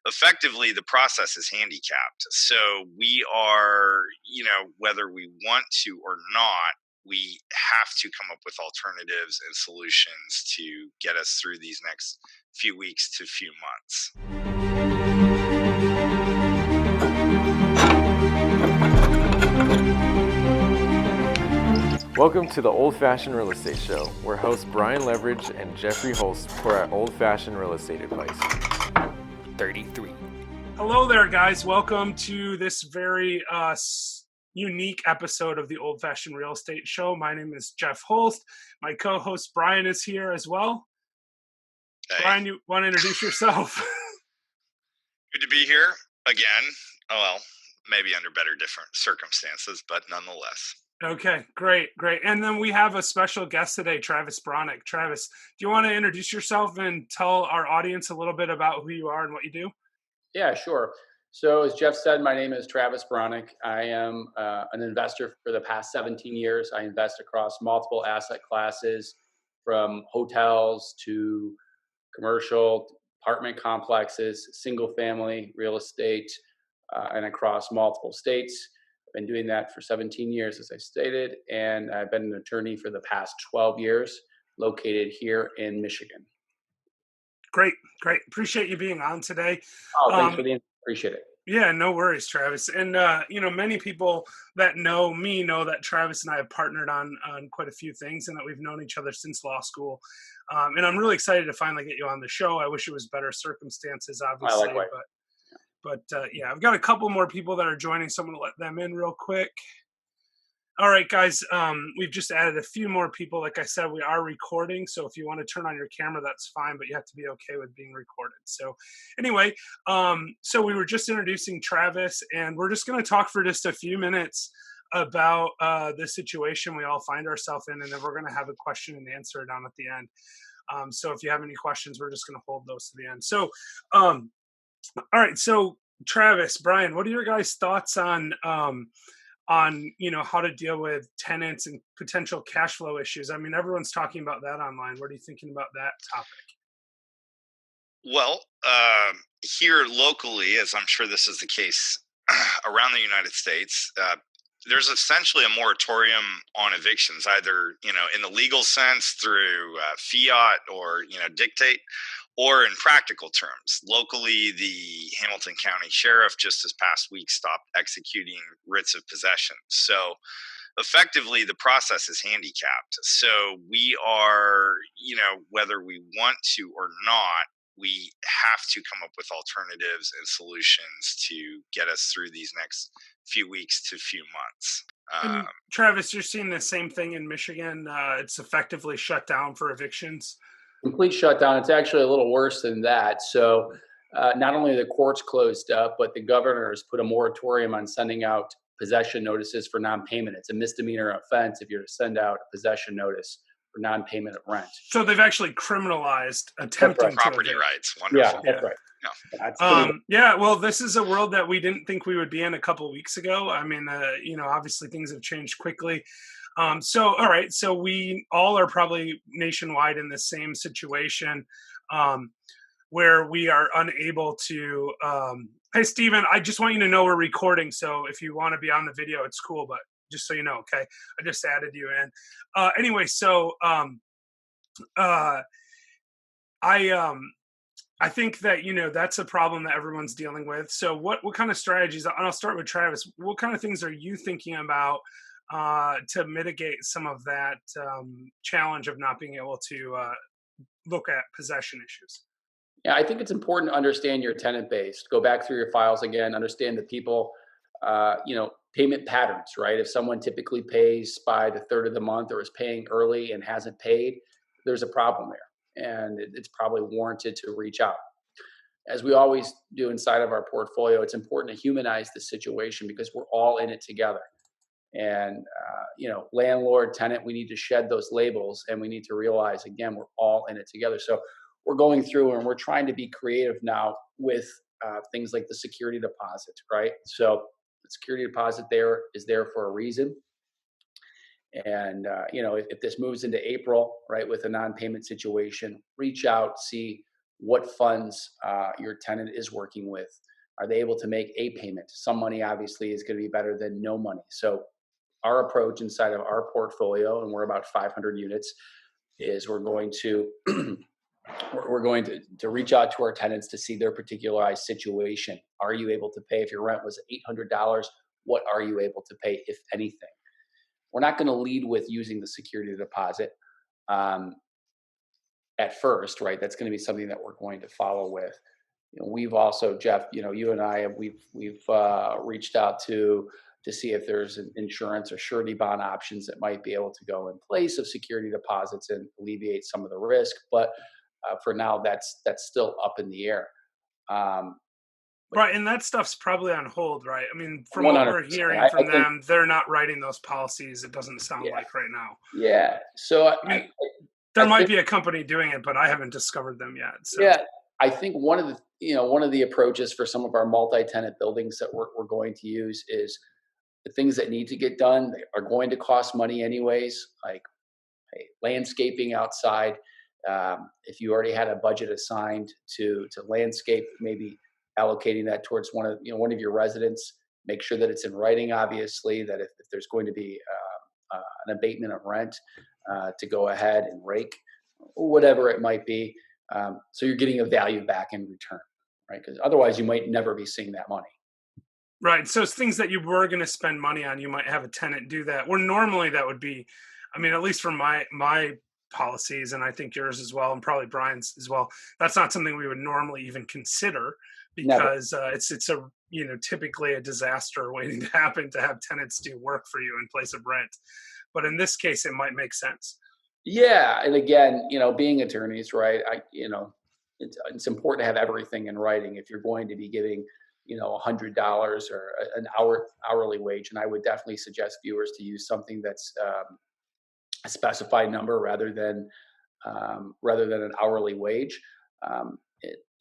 effectively the process is handicapped. So we are, whether we want to or not, we have to come up with alternatives and solutions to get us through these next few weeks to few months. Welcome to the Old Fashioned Real Estate Show, where hosts Brian Leverage and Jeffrey Holst pour out old-fashioned real estate advice. 33. Hello there, guys. Welcome to this very unique episode of the Old Fashioned Real Estate Show. My name is Jeff Holst. My co-host Brian is here as well. Hey. Brian, you want to introduce yourself? Good to be here again. Oh, well, maybe under different circumstances, but nonetheless. Okay, great. And then we have a special guest today, Travis Bronik. Travis, do you want to introduce yourself and tell our audience a little bit about who you are and what you do? Yeah, sure. So as Jeff said, my name is Travis Bronik. I am an investor for the past 17 years. I invest across multiple asset classes, from hotels to commercial apartment complexes, single family real estate, and across multiple states. I've been doing that for 17 years, as I stated, and I've been an attorney for the past 12 years, located here in Michigan. Great. Appreciate you being on today. Oh, thanks for the invite. Appreciate it. Yeah, no worries, Travis. And, many people that know me know that Travis and I have partnered on quite a few things and that we've known each other since law school. And I'm really excited to finally get you on the show. I wish it was better circumstances, obviously. But I've got a couple more people that are joining, so I'm going to let them in real quick. All right, guys, we've just added a few more people. Like I said, we are recording, so if you want to turn on your camera, that's fine, but you have to be okay with being recorded. So anyway, so we were just introducing Travis, and we're just going to talk for just a few minutes about the situation we all find ourselves in, and then we're going to have a question and answer down at the end. So if you have any questions, we're just going to hold those to the end. So, all right, so Travis, Brian, what are your guys' thoughts on how to deal with tenants and potential cash flow issues? I mean, everyone's talking about that online. What are you thinking about that topic? Well, here locally, as I'm sure this is the case around the United States, there's essentially a moratorium on evictions, either, in the legal sense through fiat or, dictate, or in practical terms. Locally, the Hamilton County Sheriff just this past week stopped executing writs of possession. So effectively, the process is handicapped. So we are, whether we want to or not, we have to come up with alternatives and solutions to get us through these next few weeks to few months. And Travis, you're seeing the same thing in Michigan. It's effectively shut down for evictions. Complete shutdown. It's actually a little worse than that. So not only are the courts closed up, but the governor has put a moratorium on sending out possession notices for non-payment. It's a misdemeanor offense if you're to send out a possession notice for non-payment of rent. So they've actually criminalized attempting to property evict. Rights. Wonderful. Yeah, that's right. Yeah. Well, this is a world that we didn't think we would be in a couple of weeks ago. I mean, obviously things have changed quickly. So, all right. So we all are probably nationwide in the same situation where we are unable to. Hey, Steven, I just want you to know we're recording. So if you want to be on the video, it's cool. But just so you know, okay, I just added you in. Anyway, so I think that, that's a problem that everyone's dealing with. So what kind of strategies, and I'll start with Travis, what kind of things are you thinking about to mitigate some of that challenge of not being able to look at possession issues? Yeah, I think it's important to understand your tenant base. Go back through your files again, understand the people, payment patterns, right? If someone typically pays by the third of the month or is paying early and hasn't paid, there's a problem there. And it's probably warranted to reach out. As we always do inside of our portfolio, it's important to humanize the situation because we're all in it together. And, landlord, tenant, we need to shed those labels and we need to realize, again, we're all in it together. So we're going through and we're trying to be creative now with things like the security deposit, right? So the security deposit there is there for a reason. And, if this moves into April, right, with a non-payment situation, reach out, see what funds your tenant is working with. Are they able to make a payment? Some money obviously is going to be better than no money. So our approach inside of our portfolio, and we're about 500 units, is we're going to reach out to our tenants to see their particularized situation. Are you able to pay? If your rent was $800, what are you able to pay, if anything? We're not going to lead with using the security deposit at first, right? That's going to be something that we're going to follow with. We've also, Jeff, you and I, we've reached out to see if there's an insurance or surety bond options that might be able to go in place of security deposits and alleviate some of the risk. But for now, that's still up in the air. Right, and that stuff's probably on hold, right? I mean, from what we're 100%. hearing I from think, them, they're not writing those policies. It doesn't sound yeah, like right now. yeah. So I mean, I there might think, be a company doing it, but I haven't discovered them yet. So, yeah, I think one of the approaches for some of our multi-tenant buildings that we're going to use is the things that need to get done are going to cost money anyways, like landscaping outside. If you already had a budget assigned to landscape, maybe allocating that towards one of your residents. Make sure that it's in writing, obviously, that if there's going to be an abatement of rent, to go ahead and rake, whatever it might be. So you're getting a value back in return, right? Because otherwise you might never be seeing that money. right. So it's things that you were going to spend money on. You might have a tenant do that. Where normally that would be, I mean, at least for my policies, and I think yours as well, and probably Brian's as well. That's not something we would normally even consider Never. because it's a typically a disaster waiting to happen to have tenants do work for you in place of rent. But in this case, it might make sense. Yeah, and again, being attorneys, right? It's important to have everything in writing if you're going to be giving, $100 or an hourly wage. And I would definitely suggest viewers to use something that's a specified number rather than an hourly wage.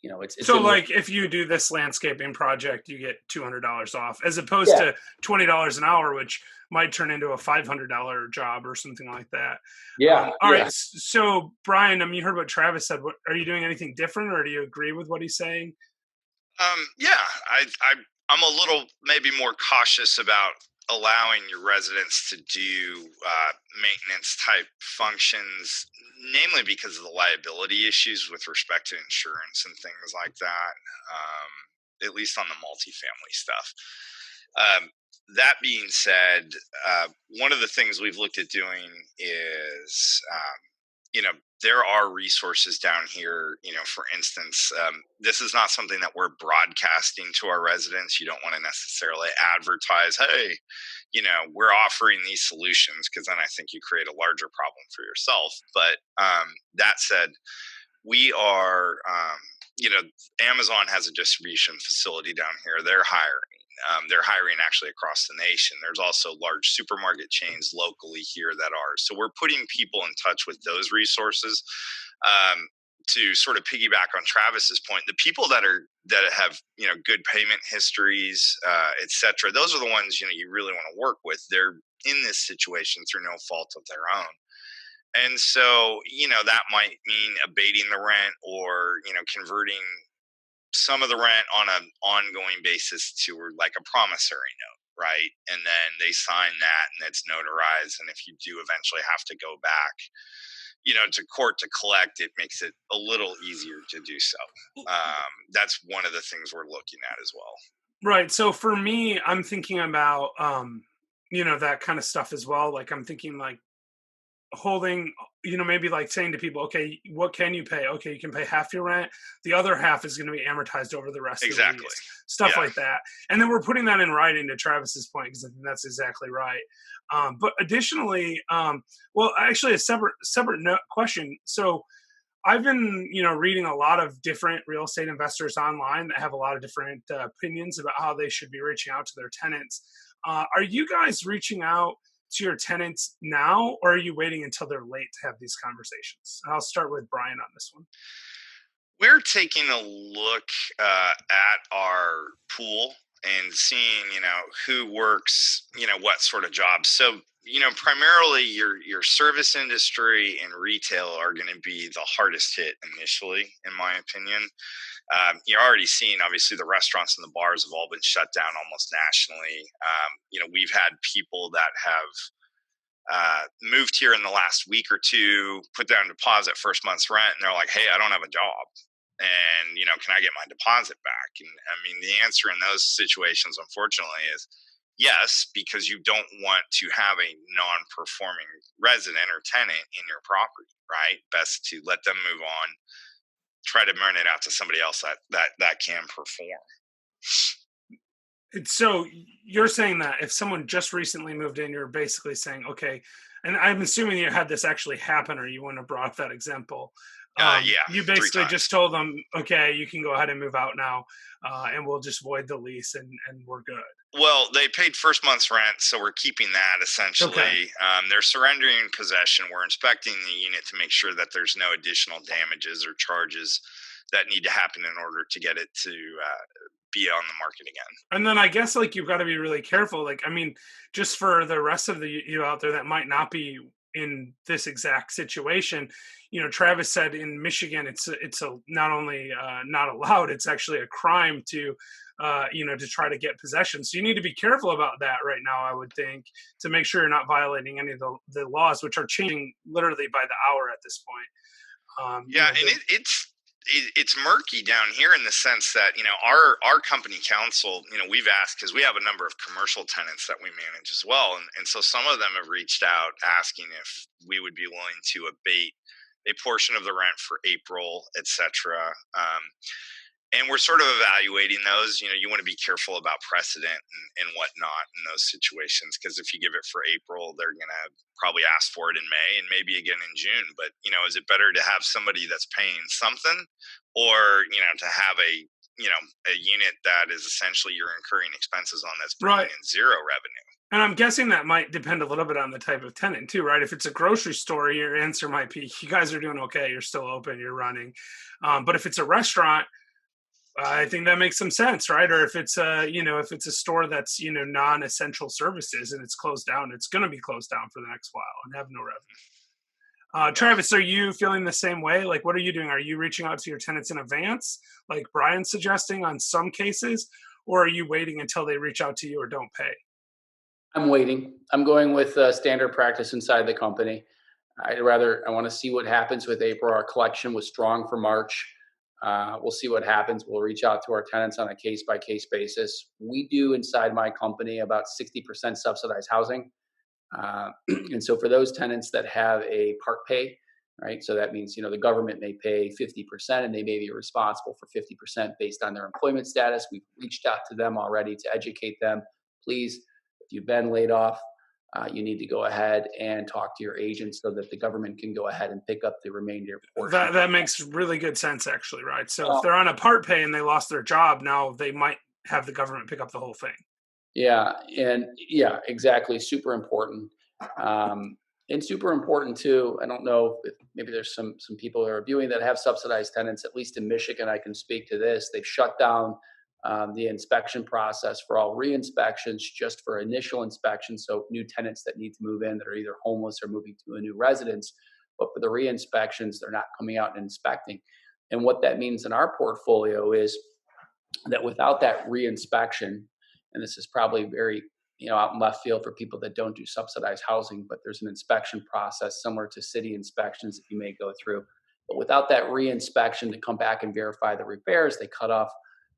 It's So, in the like, if you do this landscaping project, you get $200 off, as opposed yeah, to $20 an hour, which might turn into a $500 job or something like that. yeah, All right. yeah. So, Brian, I mean, you heard what Travis said. What, are you doing anything different, or do you agree with what he's saying? Yeah, I'm a little maybe more cautious about allowing your residents to do maintenance type functions, namely because of the liability issues with respect to insurance and things like that. At least on the multifamily stuff. That being said, one of the things we've looked at doing is, you know, there are resources down here. For instance, this is not something that we're broadcasting to our residents. You don't want to necessarily advertise, hey, we're offering these solutions, because then I think you create a larger problem for yourself. But that said, we are, Amazon has a distribution facility down here. They're hiring. They're hiring actually across the nation. There's also large supermarket chains locally here that are. So we're putting people in touch with those resources. To sort of piggyback on Travis's point, the people that have good payment histories, et cetera, those are the ones you really want to work with. They're in this situation through no fault of their own. And so, that might mean abating the rent, or, converting some of the rent on an ongoing basis to like a promissory note, right? And then they sign that and it's notarized. And if you do eventually have to go back, to court to collect, it makes it a little easier to do so. That's one of the things we're looking at as well. Right. So for me, I'm thinking about, that kind of stuff as well. Like, I'm thinking like holding, maybe like saying to people, okay, what can you pay? Okay, you can pay half your rent. The other half is going to be amortized over the rest of the Exactly. lease. Stuff Yeah. like that. And then we're putting that in writing, to Travis's point, because I think that's exactly right. But additionally, well, actually a separate question. So I've been, reading a lot of different real estate investors online that have a lot of different opinions about how they should be reaching out to their tenants. Are you guys reaching out to your tenants now, or are you waiting until they're late to have these conversations? And I'll start with Brian on this one. We're taking a look at our pool and seeing, who works, what sort of jobs. So primarily your service industry and retail are going to be the hardest hit initially, in my opinion. You're already seeing, obviously, the restaurants and the bars have all been shut down almost nationally. We've had people that have moved here in the last week or two, put down deposit first month's rent, and they're like, "Hey, I don't have a job, and can I get my deposit back?" And I mean, the answer in those situations, unfortunately, is yes, because you don't want to have a non-performing resident or tenant in your property, right? Best to let them move on, try to rent it out to somebody else that can perform. So you're saying that if someone just recently moved in, you're basically saying, okay, and I'm assuming you had this actually happen, or you wouldn't have brought up that example. Yeah, You 3 basically times. just told them, okay, you can go ahead and move out now, and we'll just void the lease, and we're good. Well, they paid first month's rent, so we're keeping that essentially. Okay. They're surrendering possession. We're inspecting the unit to make sure that there's no additional damages or charges that need to happen in order to get it to be on the market again. And then I guess like you've got to be really careful. Like, I mean, just for the rest of you out there that might not be in this exact situation, Travis said in Michigan, it's not only not allowed, it's actually a crime to to try to get possession. So you need to be careful about that right now, I would think, to make sure you're not violating any of the laws, which are changing literally by the hour at this point. Yeah, and it's murky down here in the sense that our company council, we've asked, because we have a number of commercial tenants that we manage as well, and so some of them have reached out asking if we would be willing to abate a portion of the rent for April, etc. And we're sort of evaluating those. You want to be careful about precedent and whatnot in those situations, because if you give it for April, they're going to probably ask for it in May and maybe again in June. But is it better to have somebody that's paying something, or to have a unit that is essentially you're incurring expenses on, that's bringing in zero revenue? And I'm guessing that might depend a little bit on the type of tenant too, right? If it's a grocery store, your answer might be, you guys are doing okay, you're still open, you're running. But if it's a restaurant, I think that makes some sense, right? Or if it's if it's a store that's non-essential services and it's closed down, it's going to be closed down for the next while and have no revenue. Travis, are you feeling the same way? Like, what are you doing? Are you reaching out to your tenants in advance, like Brian's suggesting on some cases, or are you waiting until they reach out to you or don't pay? I'm waiting. I'm going with standard practice inside the company. I want to see what happens with April. Our collection was strong for March. We'll see what happens. We'll reach out to our tenants on a case-by-case basis. We do inside my company about 60% subsidized housing. And so for those tenants that have a part pay, right? So that means, the government may pay 50% and they may be responsible for 50% based on their employment status. We've reached out to them already to educate them. Please, if you've been laid off, you need to go ahead and talk to your agent so that the government can go ahead and pick up the remainder portion. That makes really good sense, actually, right? So if they're on a part pay and they lost their job, now they might have the government pick up the whole thing. Yeah, and yeah, exactly. Super important. And super important too. I don't know if maybe there's some people that are viewing that have subsidized tenants. At least in Michigan, I can speak to this. They've shut down the inspection process for all re-inspections, just for initial inspections. So new tenants that need to move in that are either homeless or moving to a new residence. But for the re-inspections, they're not coming out and inspecting. And what that means in our portfolio is that without that re-inspection, and this is probably very out in left field for people that don't do subsidized housing, but there's an inspection process similar to city inspections that you may go through. But without that re-inspection to come back and verify the repairs, they cut off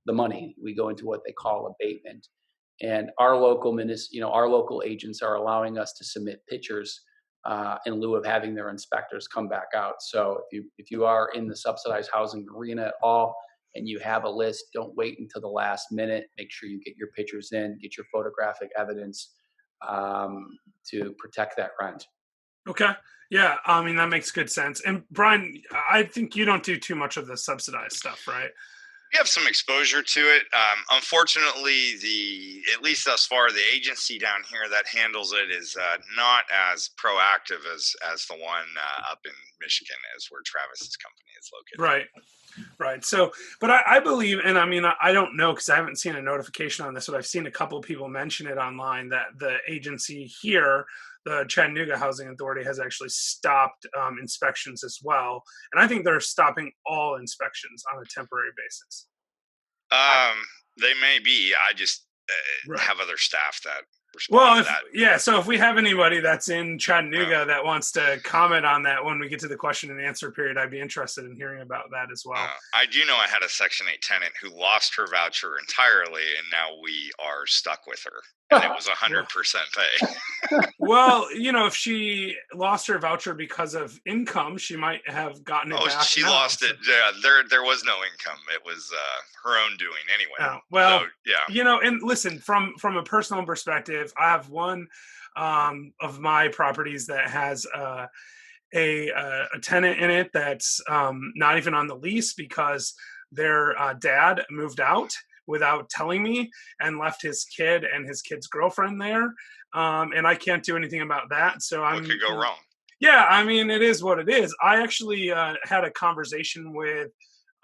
the money. We go into what they call abatement. And our local agents are allowing us to submit pictures in lieu of having their inspectors come back out. So if you are in the subsidized housing arena at all, and you have a list, don't wait until the last minute. Make sure you get your pictures in, get your photographic evidence to protect that rent. Okay. Yeah. I mean, that makes good sense. And Brian, I think you don't do too much of the subsidized stuff, right? We have some exposure to it. Unfortunately, at least thus far, the agency down here that handles it is not as proactive as the one up in Michigan is, where Travis's company is located. Right. Right. So, but I believe, and I mean, I don't know because I haven't seen a notification on this, but I've seen a couple of people mention it online that the agency here, the Chattanooga Housing Authority, has actually stopped inspections as well. And I think they're stopping all inspections on a temporary basis. I, Um, they may be. I just right. have other staff that respond Well, to if that. yeah, so if we have anybody that's in Yeah. Chattanooga that wants to comment on that when we get to the question and answer period, I'd be interested in hearing about that as well. I do know I had a Section 8 tenant who lost her voucher entirely, and now we are stuck with her. And it was 100% pay. Well, if she lost her voucher because of income, she might have gotten it Oh, back she now. lost it. Yeah, there was no income. It was her own doing anyway. Oh, well, So yeah, and listen, from a personal perspective, I have one of my properties that has a tenant in it that's not even on the lease because their dad moved out without telling me and left his kid and his kid's girlfriend there, and I can't do anything about that. So what could go wrong? yeah, I mean, it is what it is. I actually had a conversation with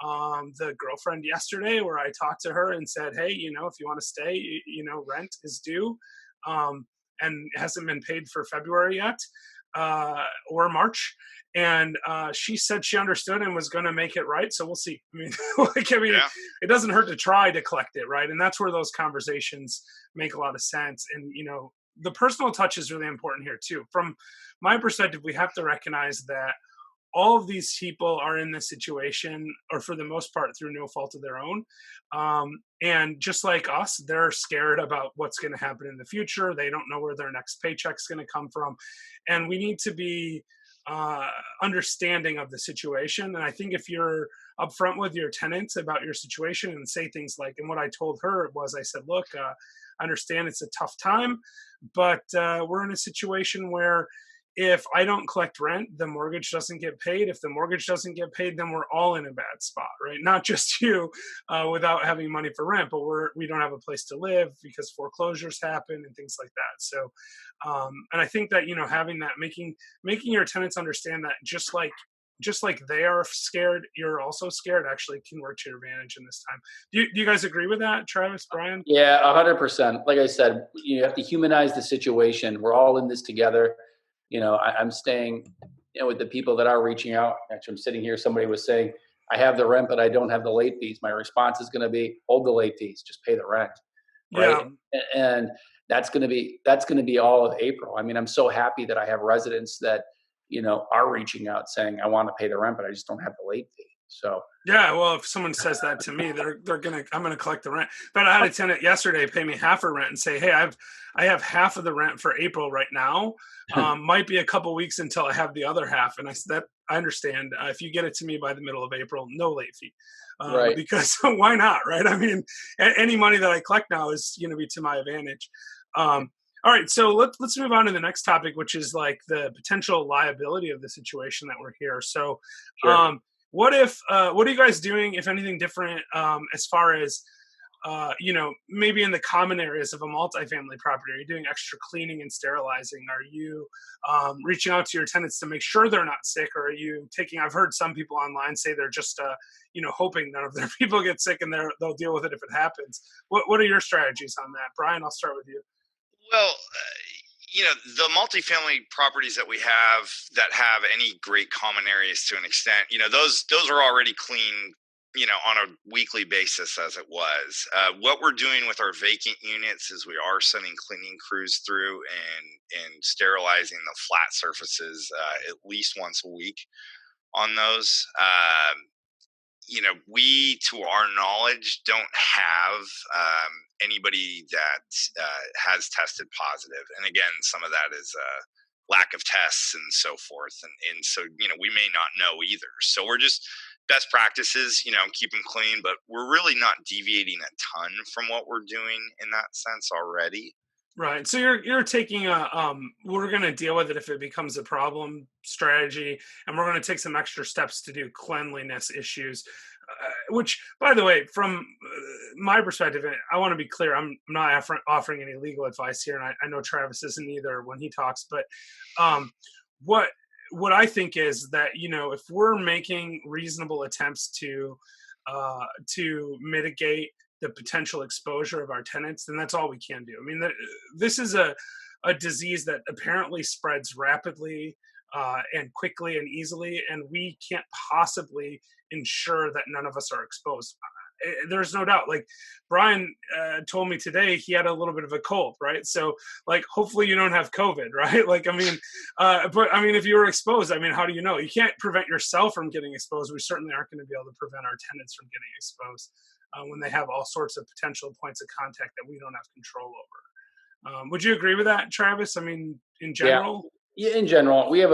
the girlfriend yesterday where I talked to her and said, hey, if you want to stay, rent is due, and it hasn't been paid for February yet, or March. And she said she understood and was going to make it right. So we'll see. I mean, Yeah, it doesn't hurt to try to collect it, right? And that's where those conversations make a lot of sense. And the personal touch is really important here too. From my perspective, we have to recognize that all of these people are in this situation, or for the most part, through no fault of their own. And just like us, they're scared about what's going to happen in the future. They don't know where their next paycheck's going to come from. And we need to be understanding of the situation. And I think if you're upfront with your tenants about your situation and say things like, and what I told her was, I said, look, I understand it's a tough time, but we're in a situation where if I don't collect rent, the mortgage doesn't get paid. If the mortgage doesn't get paid, then we're all in a bad spot, right? Not just you without having money for rent, but we don't have a place to live because foreclosures happen and things like that. So, and I think that having that, making your tenants understand that just like they are scared, you're also scared, actually can work to your advantage in this time. Do you guys agree with that, Travis, Brian? Yeah, 100%. Like I said, you have to humanize the situation. We're all in this together. I'm staying, with the people that are reaching out. Actually, I'm sitting here. Somebody was saying, I have the rent, but I don't have the late fees. My response is going to be, hold the late fees, just pay the rent, right? Yeah. And that's going to be all of April. I mean, I'm so happy that I have residents that are reaching out saying, I want to pay the rent, but I just don't have the late fee. So Yeah, well, if someone says that to me, I'm gonna collect the rent. But I had a tenant yesterday pay me half her rent and say, "Hey, I have half of the rent for April right now. Might be a couple weeks until I have the other half." And I said, "That I understand. If you get it to me by the middle of April, no late fee, right. because why not, right? I mean, any money that I collect now is going to be to my advantage." All right, so let's move on to the next topic, which is like the potential liability of the situation that we're here. So, Sure. what are you guys doing, if anything, different as far as maybe in the common areas of a multifamily property? Are you doing extra cleaning and sterilizing? Are you reaching out to your tenants to make sure they're not sick? Or are you taking? I've heard some people online say they're just hoping none of their people get sick and they'll deal with it if it happens. What are your strategies on that, Brian? I'll start with you. Well, the multifamily properties that we have that have any great common areas to an extent, those are already clean, on a weekly basis as it was. What we're doing with our vacant units is we are sending cleaning crews through and sterilizing the flat surfaces at least once a week on those. We, to our knowledge, don't have anybody that has tested positive. And again, some of that is lack of tests and so forth. And so, we may not know either. So we're just best practices, keep them clean, but we're really not deviating a ton from what we're doing in that sense already. Right. So you're taking a we're going to deal with it if it becomes a problem strategy, and we're going to take some extra steps to do cleanliness issues. Which, by the way, from my perspective, and I want to be clear, I'm not offering any legal advice here, and I know Travis isn't either when he talks. But what what I think is that, if we're making reasonable attempts to mitigate the potential exposure of our tenants, then that's all we can do. I mean, this is a disease that apparently spreads rapidly and quickly and easily, and we can't possibly ensure that none of us are exposed. There's no doubt. Like Brian told me today, he had a little bit of a cold, right? So, like, hopefully you don't have COVID, right? Like, I mean, but I mean, if you were exposed, I mean, how do you know? You can't prevent yourself from getting exposed. We certainly aren't going to be able to prevent our tenants from getting exposed when they have all sorts of potential points of contact that we don't have control over. Would you agree with that, Travis? I mean, in general? Yeah, in general, we have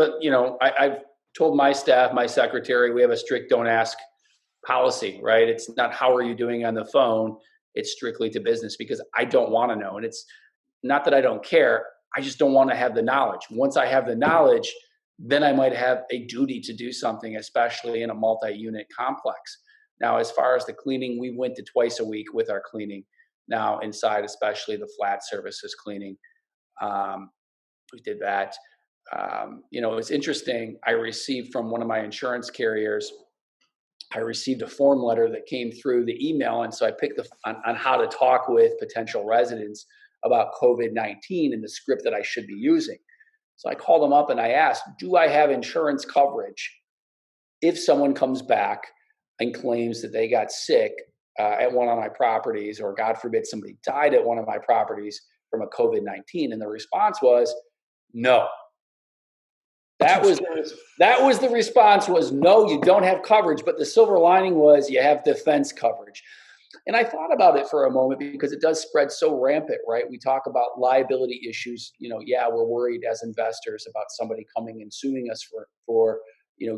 I've told my staff, my secretary, we have a strict don't ask policy, right? It's not how are you doing on the phone. It's strictly to business because I don't want to know. And it's not that I don't care. I just don't want to have the knowledge. Once I have the knowledge, then I might have a duty to do something, especially in a multi-unit complex. Now, as far as the cleaning, we went to twice a week with our cleaning. Now inside, especially the flat surfaces cleaning, we did that. It's interesting. I received from one of my insurance carriers, I received a form letter that came through the email. And so I picked on how to talk with potential residents about COVID-19 and the script that I should be using. So I called them up and I asked, do I have insurance coverage if someone comes back and claims that they got sick at one of my properties, or God forbid somebody died at one of my properties from a COVID-19? And the response was no. That was the response was no, you don't have coverage, but the silver lining was you have defense coverage. And I thought about it for a moment because it does spread so rampant, right? We talk about liability issues. We're worried as investors about somebody coming and suing us for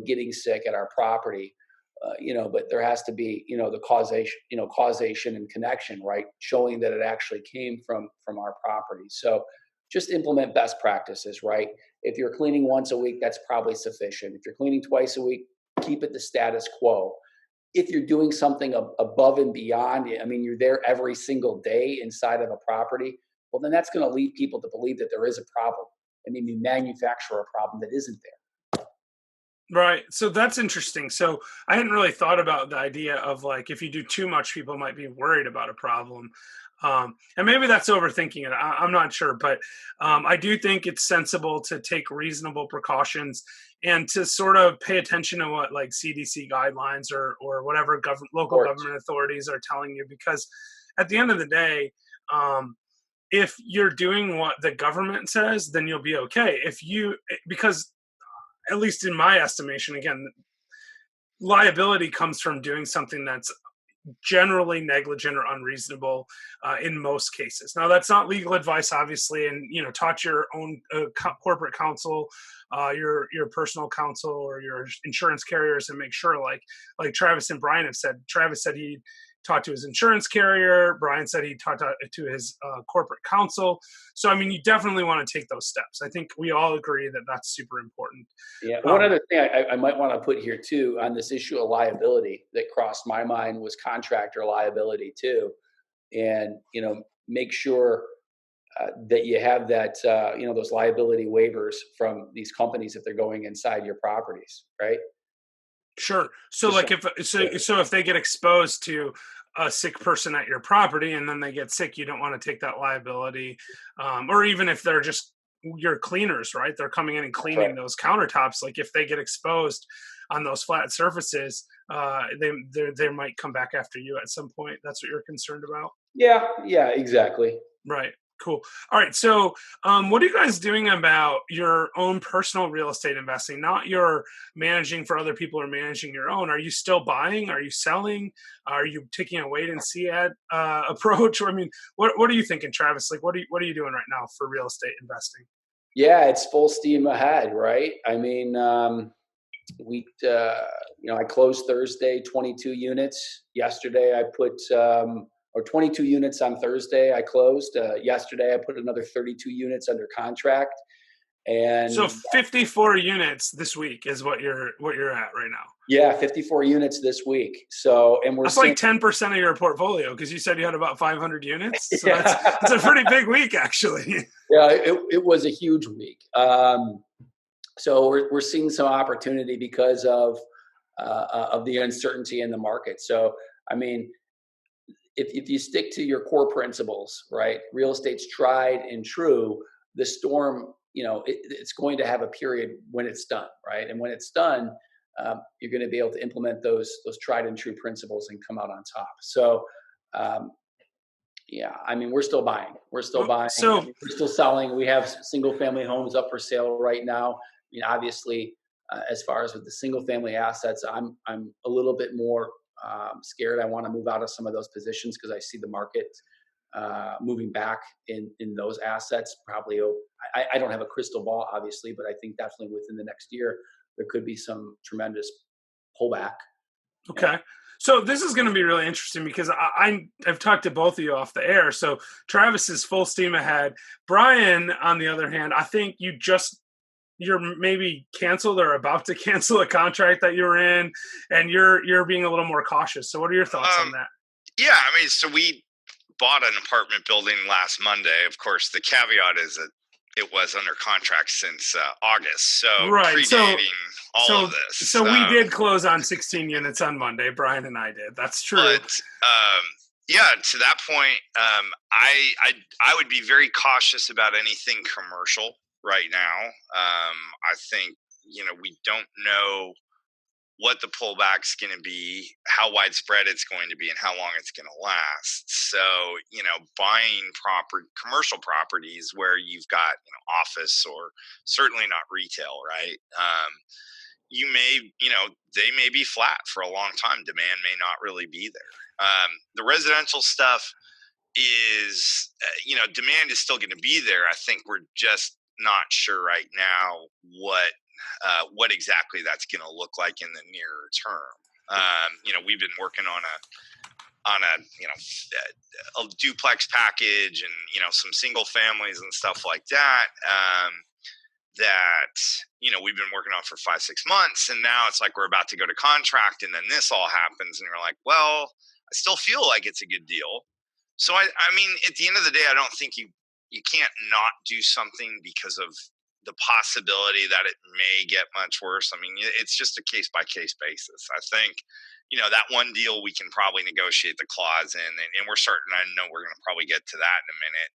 getting sick at our property. But there has to be, the causation and connection, right? Showing that it actually came from our property. So just implement best practices, right? If you're cleaning once a week, that's probably sufficient. If you're cleaning twice a week, keep it the status quo. If you're doing something above and beyond, I mean, you're there every single day inside of a property, well, then that's going to lead people to believe that there is a problem. I mean, you manufacture a problem that isn't there. Right. So that's interesting. So I hadn't really thought about the idea of, like, if you do too much, people might be worried about a problem. And maybe that's overthinking it. I'm not sure, but I do think it's sensible to take reasonable precautions and to sort of pay attention to what, like, CDC guidelines or whatever local government authorities are telling you, because at the end of the day, if you're doing what the government says, then you'll be okay. Because at least in my estimation, again, liability comes from doing something that's generally negligent or unreasonable in most cases. Now, that's not legal advice, obviously, and talk to your own corporate counsel, your personal counsel, or your insurance carriers, and make sure, like Travis and Brian have said. Travis said he talked to his insurance carrier. Brian said he talked to his corporate counsel. So, I mean, you definitely want to take those steps. I think we all agree that that's super important. Yeah. One other thing I might want to put here too on this issue of liability that crossed my mind was contractor liability too. And, make sure that you have that, those liability waivers from these companies if they're going inside your properties, right? Sure. So, like, if they get exposed to a sick person at your property and then they get sick, you don't want to take that liability. Or even if they're just your cleaners, right? They're coming in and cleaning those countertops. Like, if they get exposed on those flat surfaces, they might come back after you at some point. That's what you're concerned about? Yeah, exactly. Right. Cool. All right. So, what are you guys doing about your own personal real estate investing? Not your managing for other people or managing your own. Are you still buying? Are you selling? Are you taking a wait and see approach? I mean, what are you thinking, Travis? Like, what are you doing right now for real estate investing? Yeah, it's full steam ahead, right? I mean, I closed Thursday, 22 units. Yesterday, I put. Or 22 units on Thursday I closed. Yesterday I put another 32 units under contract. And so 54 units this week is what you're at right now. Yeah, 54 units this week. So, and that's like 10% of your portfolio, because you said you had about 500 units. So that's a pretty big week, actually. Yeah, it was a huge week. So we're seeing some opportunity because of the uncertainty in the market. So I mean, if you stick to your core principles, right? Real estate's tried and true. The storm, it's going to have a period when it's done, right? And when it's done, you're going to be able to implement those tried and true principles and come out on top. So, um, yeah, I mean, we're still buying. We're still Well, buying. I so mean, we're still selling. We have single family homes up for sale right now. I mean, obviously, as far as with the single family assets, I'm a little bit more scared. I want to move out of some of those positions because I see the market moving back in those assets. Probably, I don't have a crystal ball, obviously, but I think definitely within the next year there could be some tremendous pullback. okay. So this is going to be really interesting because I've talked to both of you off the air. So Travis is full steam ahead. Brian, on the other hand, I think you're maybe canceled or about to cancel a contract that you were in, and you're being a little more cautious. So what are your thoughts on that? Yeah, I mean, so we bought an apartment building last Monday. Of course, the caveat is that it was under contract since August, so Right. predating all of this. So we did close on 16 units on Monday. Brian and I did. That's true. But yeah, to that point, I would be very cautious about anything commercial right now. I think we don't know what the pullback's going to be, how widespread it's going to be, and how long it's going to last. So, buying commercial properties where you've got office or certainly not retail, right? They may be flat for a long time. Demand may not really be there. The residential stuff is, demand is still going to be there. I think we're just not sure right now what exactly that's going to look like in the nearer term. We've been working on a duplex package and some single families and stuff like that. That we've been working on for 5-6 months, and now it's like we're about to go to contract, and then this all happens, and you're like, well, I still feel like it's a good deal. So I mean, at the end of the day, I don't think you can't not do something because of the possibility that it may get much worse. I mean, it's just a case by case basis. I think, that one deal we can probably negotiate the clause in, and we're starting. I know we're going to probably get to that in a minute,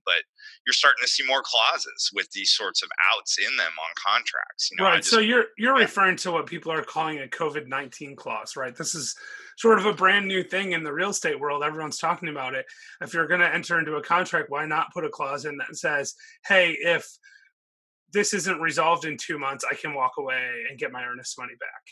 but you're starting to see more clauses with these sorts of outs in them on contracts. Right. So you're referring to what people are calling a COVID-19 clause, right? This is sort of a brand new thing in the real estate world. Everyone's talking about it. If you're going to enter into a contract, why not put a clause in that says, hey, if this isn't resolved in 2 months, I can walk away and get my earnest money back.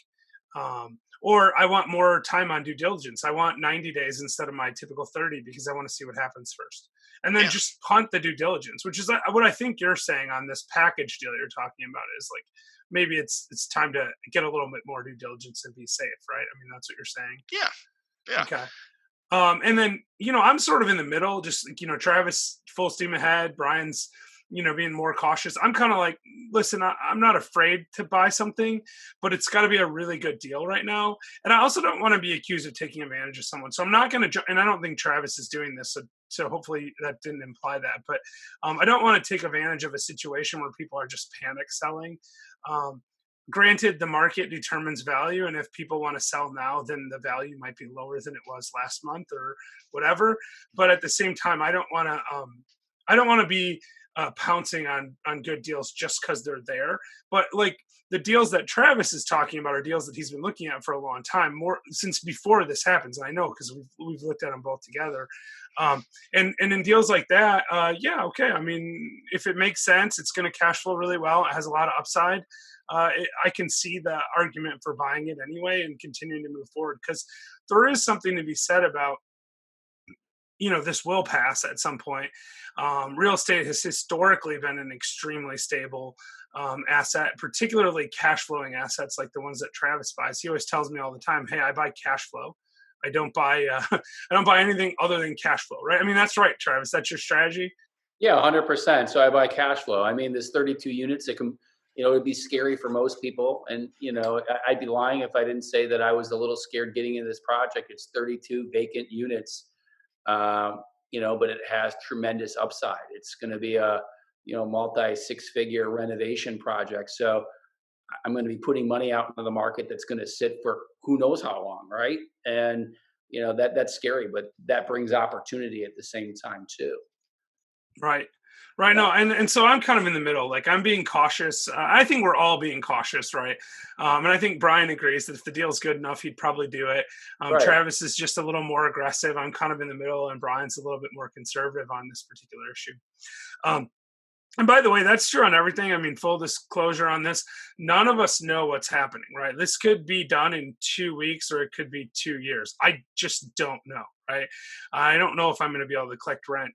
Or I want more time on due diligence. I want 90 days instead of my typical 30 because I want to see what happens first. And then just punt the due diligence, which is what I think you're saying on this package deal you're talking about is like, maybe it's time to get a little bit more due diligence and be safe, right? I mean, that's what you're saying. Yeah. Okay. And then, I'm sort of in the middle, just, Travis full steam ahead, Brian's, being more cautious. I'm kind of like, listen, I'm not afraid to buy something, but it's got to be a really good deal right now. And I also don't want to be accused of taking advantage of someone. So I'm not going to, and I don't think Travis is doing this. So hopefully that didn't imply that, but I don't want to take advantage of a situation where people are just panic selling. Granted, the market determines value, and if people want to sell now, then the value might be lower than it was last month or whatever. But at the same time, I don't want to be pouncing on good deals just because they're there. But like the deals that Travis is talking about are deals that he's been looking at for a long time, more since before this happens. And I know because we've looked at them both together. And in deals like that, yeah, okay. I mean, if it makes sense, it's going to cash flow really well. It has a lot of upside. I can see the argument for buying it anyway and continuing to move forward because there is something to be said about, this will pass at some point. Real estate has historically been an extremely stable asset, particularly cash flowing assets like the ones that Travis buys. He always tells me all the time, "Hey, I buy cash flow. I don't buy I don't buy anything other than cash flow." Right? I mean, that's right, Travis. That's your strategy. Yeah, 100%. So I buy cash flow. I mean, there's 32 units. It can, it would be scary for most people. And, I'd be lying if I didn't say that I was a little scared getting into this project. It's 32 vacant units, but it has tremendous upside. It's going to be a, multi 6-figure renovation project. So I'm going to be putting money out into the market that's going to sit for who knows how long, right? And that's scary, but that brings opportunity at the same time too. Right. Right. Yeah. No, and so I'm kind of in the middle. Like I'm being cautious. I think we're all being cautious, right? And I think Brian agrees that if the deal's good enough, he'd probably do it. Right. Travis is just a little more aggressive. I'm kind of in the middle, and Brian's a little bit more conservative on this particular issue. Um, and by the way, that's true on everything. I mean, full disclosure on this, none of us know what's happening, right? This could be done in 2 weeks or it could be 2 years. I just don't know, right? I don't know if I'm going to be able to collect rent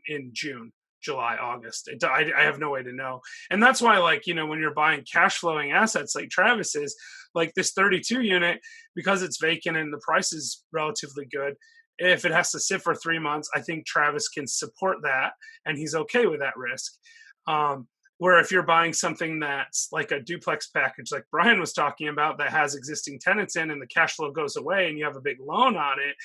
in June, July, August. I have no way to know. And that's why, like, when you're buying cash flowing assets like Travis is, like this 32 unit, because it's vacant and the price is relatively good, if it has to sit for 3 months, I think Travis can support that and he's okay with that risk. Where if you're buying something that's like a duplex package, like Brian was talking about, that has existing tenants in and the cash flow goes away and you have a big loan on it,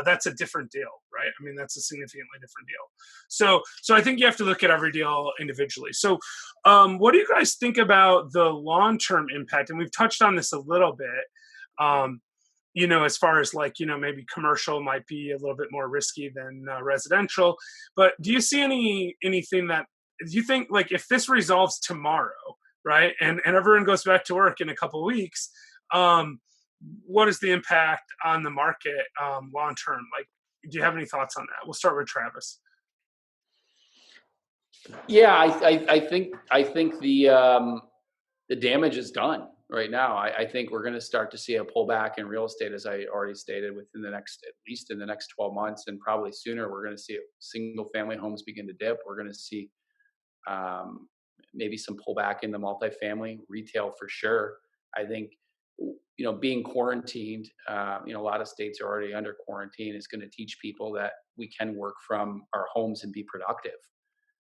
that's a different deal, right? I mean, that's a significantly different deal. So I think you have to look at every deal individually. So, what do you guys think about the long-term impact? And we've touched on this a little bit. Um, as far as like, maybe commercial might be a little bit more risky than residential. But do you see anything that, do you think like if this resolves tomorrow, right, and everyone goes back to work in a couple of weeks, um, what is the impact on the market long term? Like, do you have any thoughts on that? We'll start with Travis. Yeah, I think the damage is done right now. I think we're going to start to see a pullback in real estate, as I already stated, within the next, at least in the next 12 months, and probably sooner. We're going to see single family homes begin to dip. We're going to see um, maybe some pullback in the multifamily retail for sure. I think being quarantined, a lot of states are already under quarantine, is going to teach people that we can work from our homes and be productive.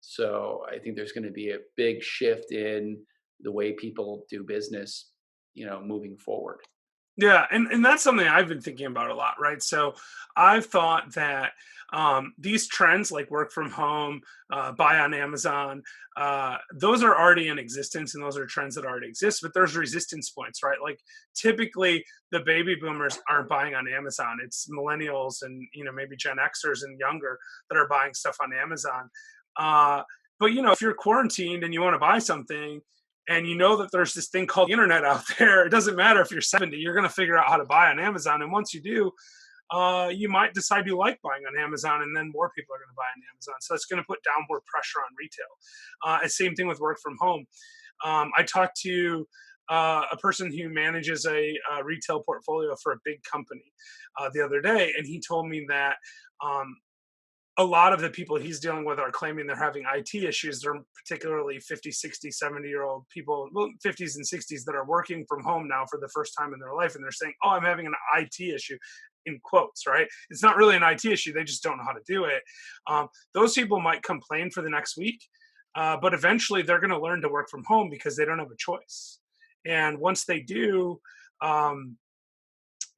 So I think there's going to be a big shift in the way people do business, moving forward. Yeah, and that's something I've been thinking about a lot, right? So I've thought that these trends like work from home, buy on Amazon, those are already in existence and those are trends that already exist, but there's resistance points, right? Like typically the baby boomers aren't buying on Amazon. It's millennials and maybe Gen Xers and younger that are buying stuff on Amazon. Uh, but if you're quarantined and you want to buy something, and that there's this thing called the internet out there, it doesn't matter if you're 70, you're going to figure out how to buy on Amazon. And once you do, you might decide you like buying on Amazon, and then more people are going to buy on Amazon. So it's going to put downward pressure on retail. And same thing with work from home. I talked to a person who manages a retail portfolio for a big company the other day, and he told me that a lot of the people he's dealing with are claiming they're having IT issues. They're particularly 50, 60, 70-year-old people, well, 50s and 60s that are working from home now for the first time in their life. And they're saying, oh, I'm having an IT issue, in quotes, right? It's not really an IT issue. They just don't know how to do it. Those people might complain for the next week, but eventually they're going to learn to work from home because they don't have a choice. And once they do, um,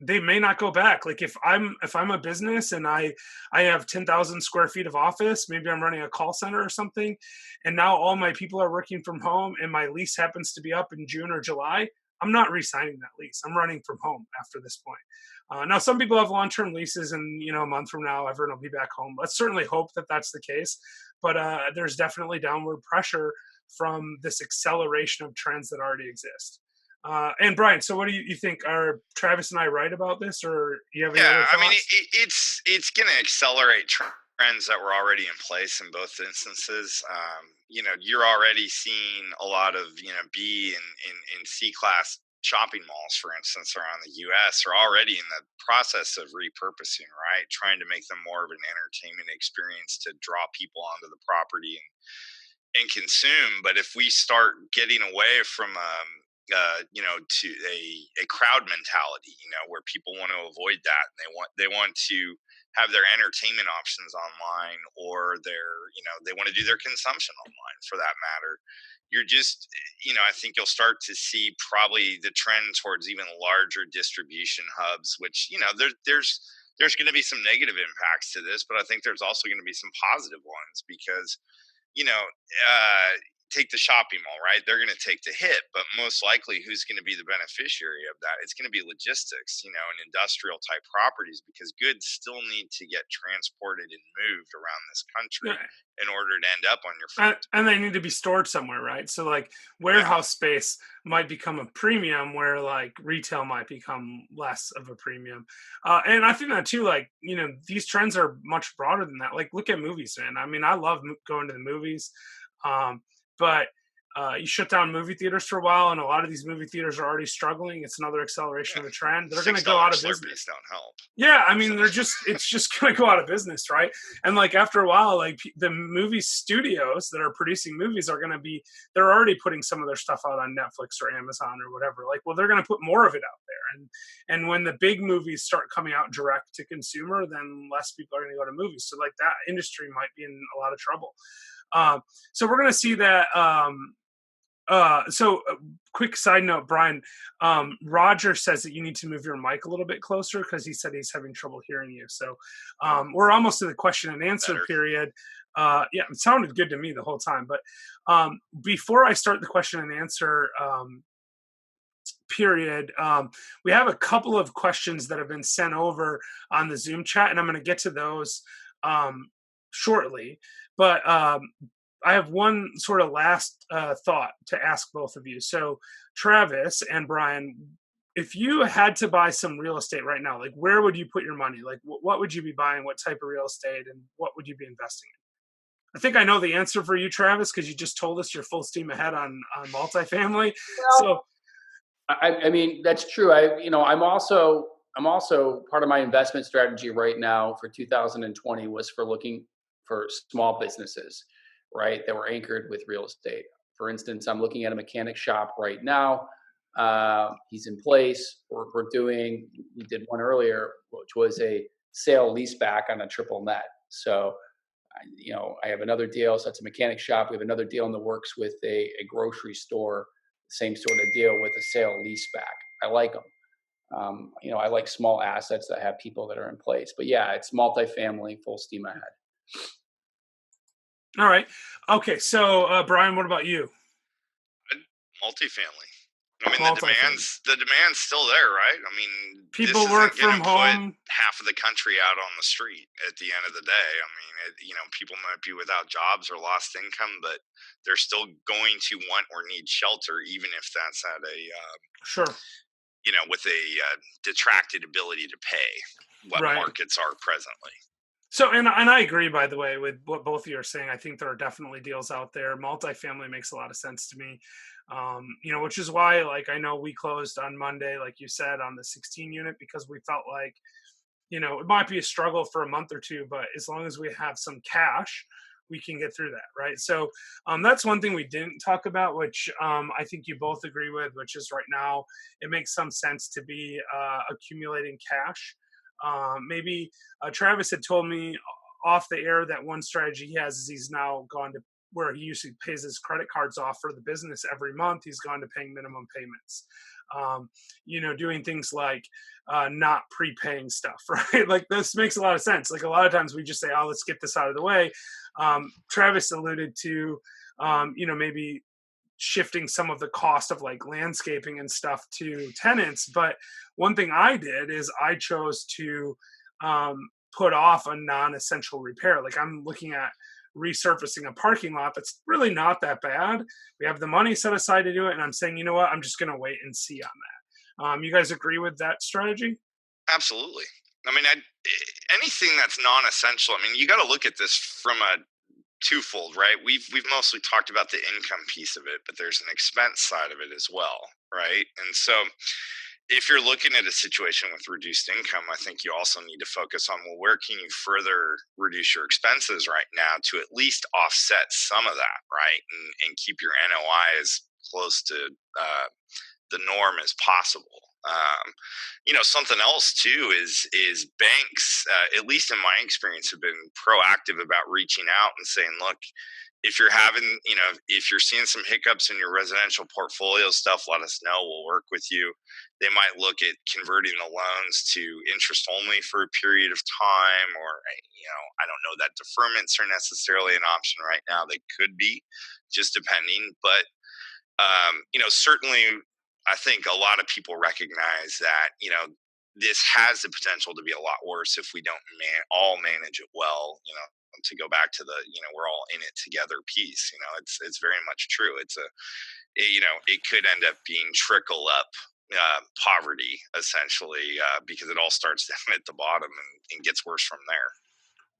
they may not go back. Like if I'm a business and I have 10,000 square feet of office, maybe I'm running a call center or something, and now all my people are working from home and my lease happens to be up in June or July, I'm not re-signing that lease. I'm running from home after this point. Now some people have long-term leases and a month from now everyone will be back home. Let's certainly hope that that's the case, but there's definitely downward pressure from this acceleration of trends that already exist. And Brian, so what do you think? Are Travis and I right about this, or do you have any other Yeah, I mean, thoughts? it's going to accelerate trends that were already in place in both instances. You're already seeing a lot of B and C class shopping malls, for instance, around the U.S. are already in the process of repurposing, right? Trying to make them more of an entertainment experience to draw people onto the property and consume. But if we start getting away from to a crowd mentality, where people want to avoid that, and they want to have their entertainment options online, or they want to do their consumption online, for that matter. You're just, I think you'll start to see probably the trend towards even larger distribution hubs, which there's going to be some negative impacts to this, but I think there's also going to be some positive ones because you know, take the shopping mall, right? They're going to take the hit, but most likely who's going to be the beneficiary of that? It's going to be logistics, and industrial type properties, because goods still need to get transported and moved around this country Yeah. in order to end up on your front. And they need to be stored somewhere, right? So like Yeah. warehouse space might become a premium where like retail might become less of a premium. And I think that too, like, these trends are much broader than that. Like look at movies, man. I mean, I love going to the movies. But you shut down movie theaters for a while, and a lot of these movie theaters are already struggling. It's another acceleration of a trend. They're going to go out of business. Don't help. Yeah, I mean, it's just going to go out of business, right? And like after a while, like the movie studios that are producing movies are going to they're already putting some of their stuff out on Netflix or Amazon or whatever. Like, well, they're going to put more of it out there, and when the big movies start coming out direct to consumer, then less people are going to go to movies. So like that industry might be in a lot of trouble. So we're going to see that. Quick side note, Brian. Roger says that you need to move your mic a little bit closer because he said he's having trouble hearing you. So we're almost to the question and answer period. Yeah, it sounded good to me the whole time. But before I start the question and answer period, we have a couple of questions that have been sent over on the Zoom chat, and I'm going to get to those shortly. But I have one sort of last thought to ask both of you. So, Travis and Brian, if you had to buy some real estate right now, like where would you put your money? Like what would you be buying? What type of real estate, and what would you be investing in? I think I know the answer for you, Travis, because you just told us you're full steam ahead on multifamily. Well, I mean, that's true. I'm also part of my investment strategy right now for 2020 was for looking for small businesses, right, that were anchored with real estate. For instance, I'm looking at a mechanic shop right now. He's in place. We did one earlier, which was a sale leaseback on a triple net. So, I have another deal. So it's a mechanic shop. We have another deal in the works with a grocery store. Same sort of deal with a sale leaseback. I like them. I like small assets that have people that are in place. But yeah, it's multifamily, full steam ahead. All right. Okay. So, Brian, what about you? Multifamily. I mean, the demand's still there, right? I mean, people work from home. Put half of the country out on the street at the end of the day. I mean, people might be without jobs or lost income, but they're still going to want or need shelter, even if that's at a sure. With a detracted ability to pay what markets are presently. So, and I agree, by the way, with what both of you are saying. I think there are definitely deals out there. Multifamily makes a lot of sense to me, which is why, like, I know we closed on Monday, like you said, on the 16 unit, because we felt like, it might be a struggle for a month or two, but as long as we have some cash, we can get through that, right? So that's one thing we didn't talk about, which I think you both agree with, which is right now it makes some sense to be accumulating cash. Maybe Travis had told me off the air that one strategy he has is he's now gone to where he usually pays his credit cards off for the business every month. He's gone to paying minimum payments. Doing things like not prepaying stuff, right? Like this makes a lot of sense. Like a lot of times we just say, oh, let's get this out of the way. Travis alluded to, maybe shifting some of the cost of like landscaping and stuff to tenants. But one thing I did is I chose to put off a non-essential repair. Like I'm looking at resurfacing a parking lot that's really not that bad. We have the money set aside to do it. And I'm saying, you know what, I'm just going to wait and see on that. You guys agree with that strategy? Absolutely. I mean, anything that's non-essential, I mean, you got to look at this from a twofold, right? We've mostly talked about the income piece of it, but there's an expense side of it as well, right? And so if you're looking at a situation with reduced income, I think you also need to focus on, well, where can you further reduce your expenses right now to at least offset some of that, right? And keep your NOI as close to the norm as possible. Something else too is banks, at least in my experience, have been proactive about reaching out and saying, look, if you're having, if you're seeing some hiccups in your residential portfolio stuff, let us know. We'll work with you. They might look at converting the loans to interest only for a period of time, or, I don't know that deferments are necessarily an option right now. They could be, just depending. But, certainly I think a lot of people recognize that, this has the potential to be a lot worse if we don't all manage it well, to go back to the, we're all in it together piece. It's very much true. It could end up being trickle up poverty, essentially, because it all starts down at the bottom and gets worse from there.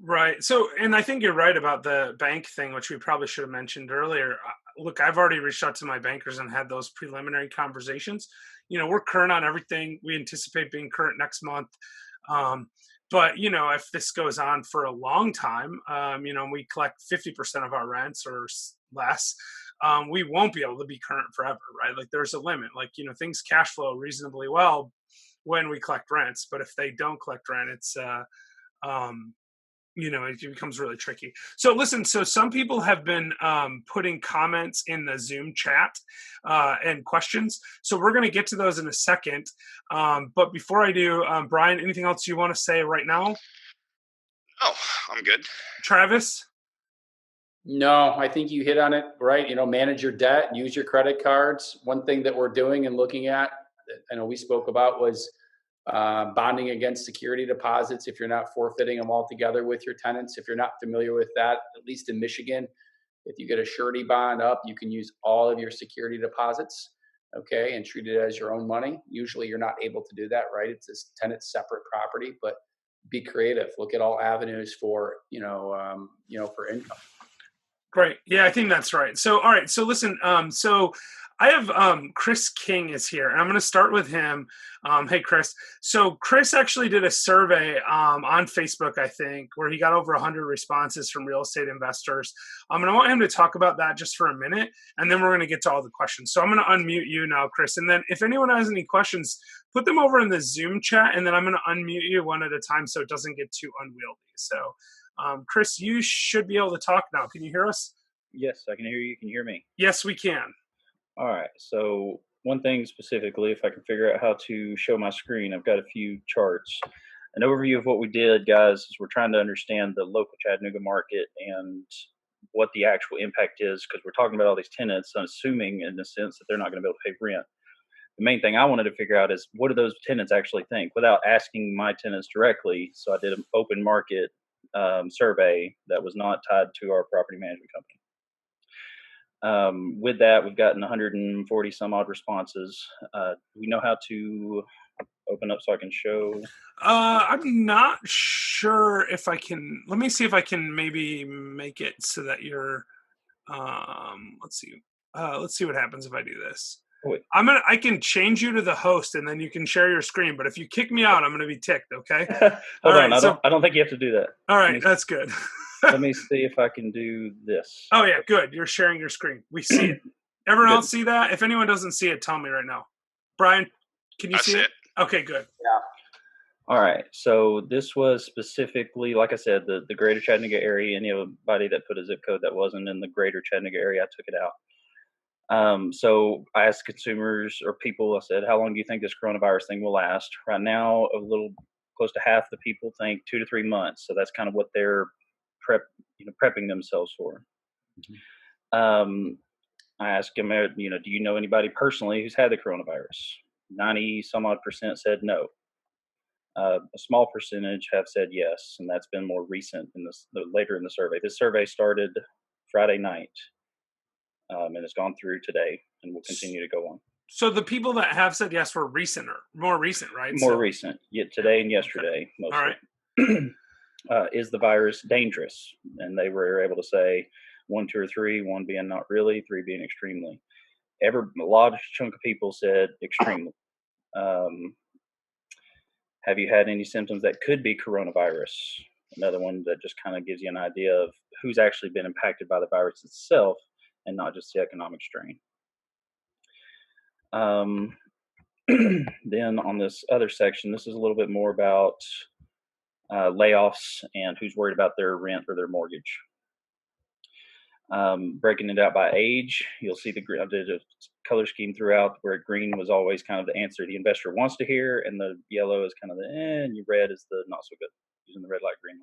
Right. So, and I think you're right about the bank thing, which we probably should have mentioned earlier. Look, I've already reached out to my bankers and had those preliminary conversations. We're current on everything. We anticipate being current next month. But, if this goes on for a long time, we collect 50% of our rents or less, we won't be able to be current forever, right? Like there's a limit. Like, things cash flow reasonably well when we collect rents. But if they don't collect rent, it's, it becomes really tricky. So listen, so some people have been putting comments in the Zoom chat and questions. So we're going to get to those in a second. But before I do, Brian, anything else you want to say right now? Oh, I'm good. Travis? No, I think you hit on it right. Manage your debt, use your credit cards. One thing that we're doing and looking at, I know we spoke about, was bonding against security deposits if you're not forfeiting them altogether with your tenants. If you're not familiar with that, at least in Michigan, if you get a surety bond up, you can use all of your security deposits, okay, and treat it as your own money. Usually you're not able to do that, right? It's this tenant separate property, but be creative. Look at all avenues for, for income. Great. Yeah, I think that's right. So, all right. So listen, so I have Chris King is here, and I'm going to start with him. Hey, Chris. So Chris actually did a survey on Facebook, I think, where he got over 100 responses from real estate investors. And I want him to talk about that just for a minute, and then we're going to get to all the questions. So I'm going to unmute you now, Chris. And then if anyone has any questions, put them over in the Zoom chat, and then I'm going to unmute you one at a time so it doesn't get too unwieldy. So Chris, you should be able to talk now. Can you hear us? Yes, I can hear you. Can you hear me? Yes, we can. All right. So one thing specifically, if I can figure out how to show my screen, I've got a few charts. An overview of what we did, guys, is we're trying to understand the local Chattanooga market and what the actual impact is, because we're talking about all these tenants, assuming in the sense that they're not going to be able to pay rent. The main thing I wanted to figure out is what do those tenants actually think without asking my tenants directly. So I did an open market survey that was not tied to our property management company. With that, we've gotten 140 some odd responses. We know how to open up so I can show. I'm not sure if I can. Let me see if I can maybe make it so that you're. Let's see. Let's see what happens if I do this. Wait. I can change you to the host, and then you can share your screen. But if you kick me out, I'm going to be ticked. Okay. Hold on. I don't think you have to do that. All right. That's good. Let me see if I can do this. Oh yeah, good. You're sharing your screen. We see it. Everyone else see that? If anyone doesn't see it, tell me right now. Brian, can you see it? Okay, good. Yeah. All right. So this was specifically, like I said, the greater Chattanooga area. Anybody that put a zip code that wasn't in the greater Chattanooga area, I took it out. So I asked consumers or people, I said, how long do you think this coronavirus thing will last? Right now, a little close to half the people think 2 to 3 months. So that's kind of what they're prepping themselves for. Mm-hmm. I asked him, do you know anybody personally who's had the coronavirus? 90 some odd percent said no. A small percentage have said yes, and that's been more recent later in the survey. This survey started Friday night, and it's gone through today, and will continue to go on. So the people that have said yes were more recent, right? More recent, today and yesterday, mostly. All right. Is the virus dangerous? And they were able to say 1, 2, or 3, 1 being not really, 3 being extremely. A large chunk of people said extremely. Have you had any symptoms that could be coronavirus? Another one that just kind of gives you an idea of who's actually been impacted by the virus itself and not just the economic strain. Then on this other section, this is a little bit more about layoffs and who's worried about their rent or their mortgage. Breaking it out by age, you'll see I did a color scheme throughout where green was always kind of the answer the investor wants to hear, and the yellow is kind of the and red is the not so good, using the red light, green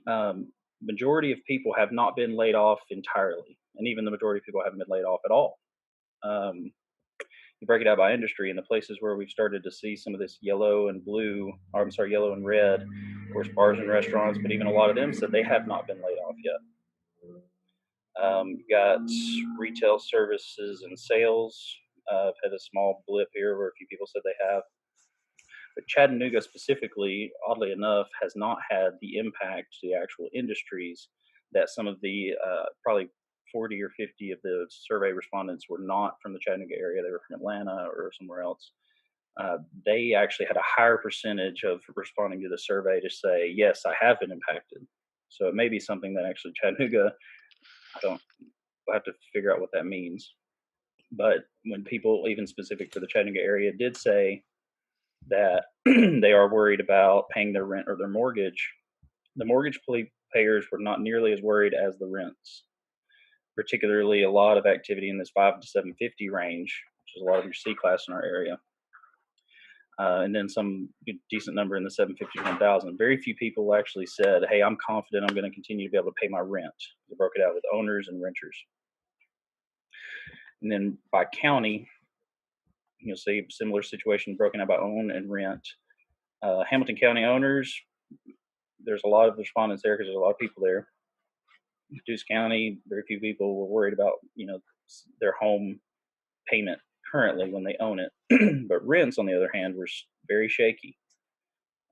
light. Majority of people have not been laid off entirely, and even the majority of people haven't been laid off at all. You break it out by industry, and the places where we've started to see some of this yellow and red, of course, bars and restaurants, but even a lot of them said they have not been laid off yet. You got retail services and sales. I've had a small blip here where a few people said they have. But Chattanooga specifically, oddly enough, has not had the impact to the actual industries that some of the probably 40 or 50 of the survey respondents were not from the Chattanooga area. They were from Atlanta or somewhere else. They actually had a higher percentage of responding to the survey to say, yes, I have been impacted. So it may be something that actually Chattanooga, we'll have to figure out what that means. But when people, even specific for the Chattanooga area, did say that they are worried about paying their rent or their mortgage, the mortgage payers were not nearly as worried as the rents. Particularly a lot of activity in this 5 to 750 range, which is a lot of your C class in our area. And then some decent number in the 750 to 1,000. Very few people actually said, hey, I'm confident I'm going to continue to be able to pay my rent. They broke it out with owners and renters. And then by county, you'll see similar situation broken out by own and rent. Hamilton County owners, there's a lot of respondents there because there's a lot of people there. Deuce County, very few people were worried about, their home payment currently when they own it. But rents, on the other hand, were very shaky.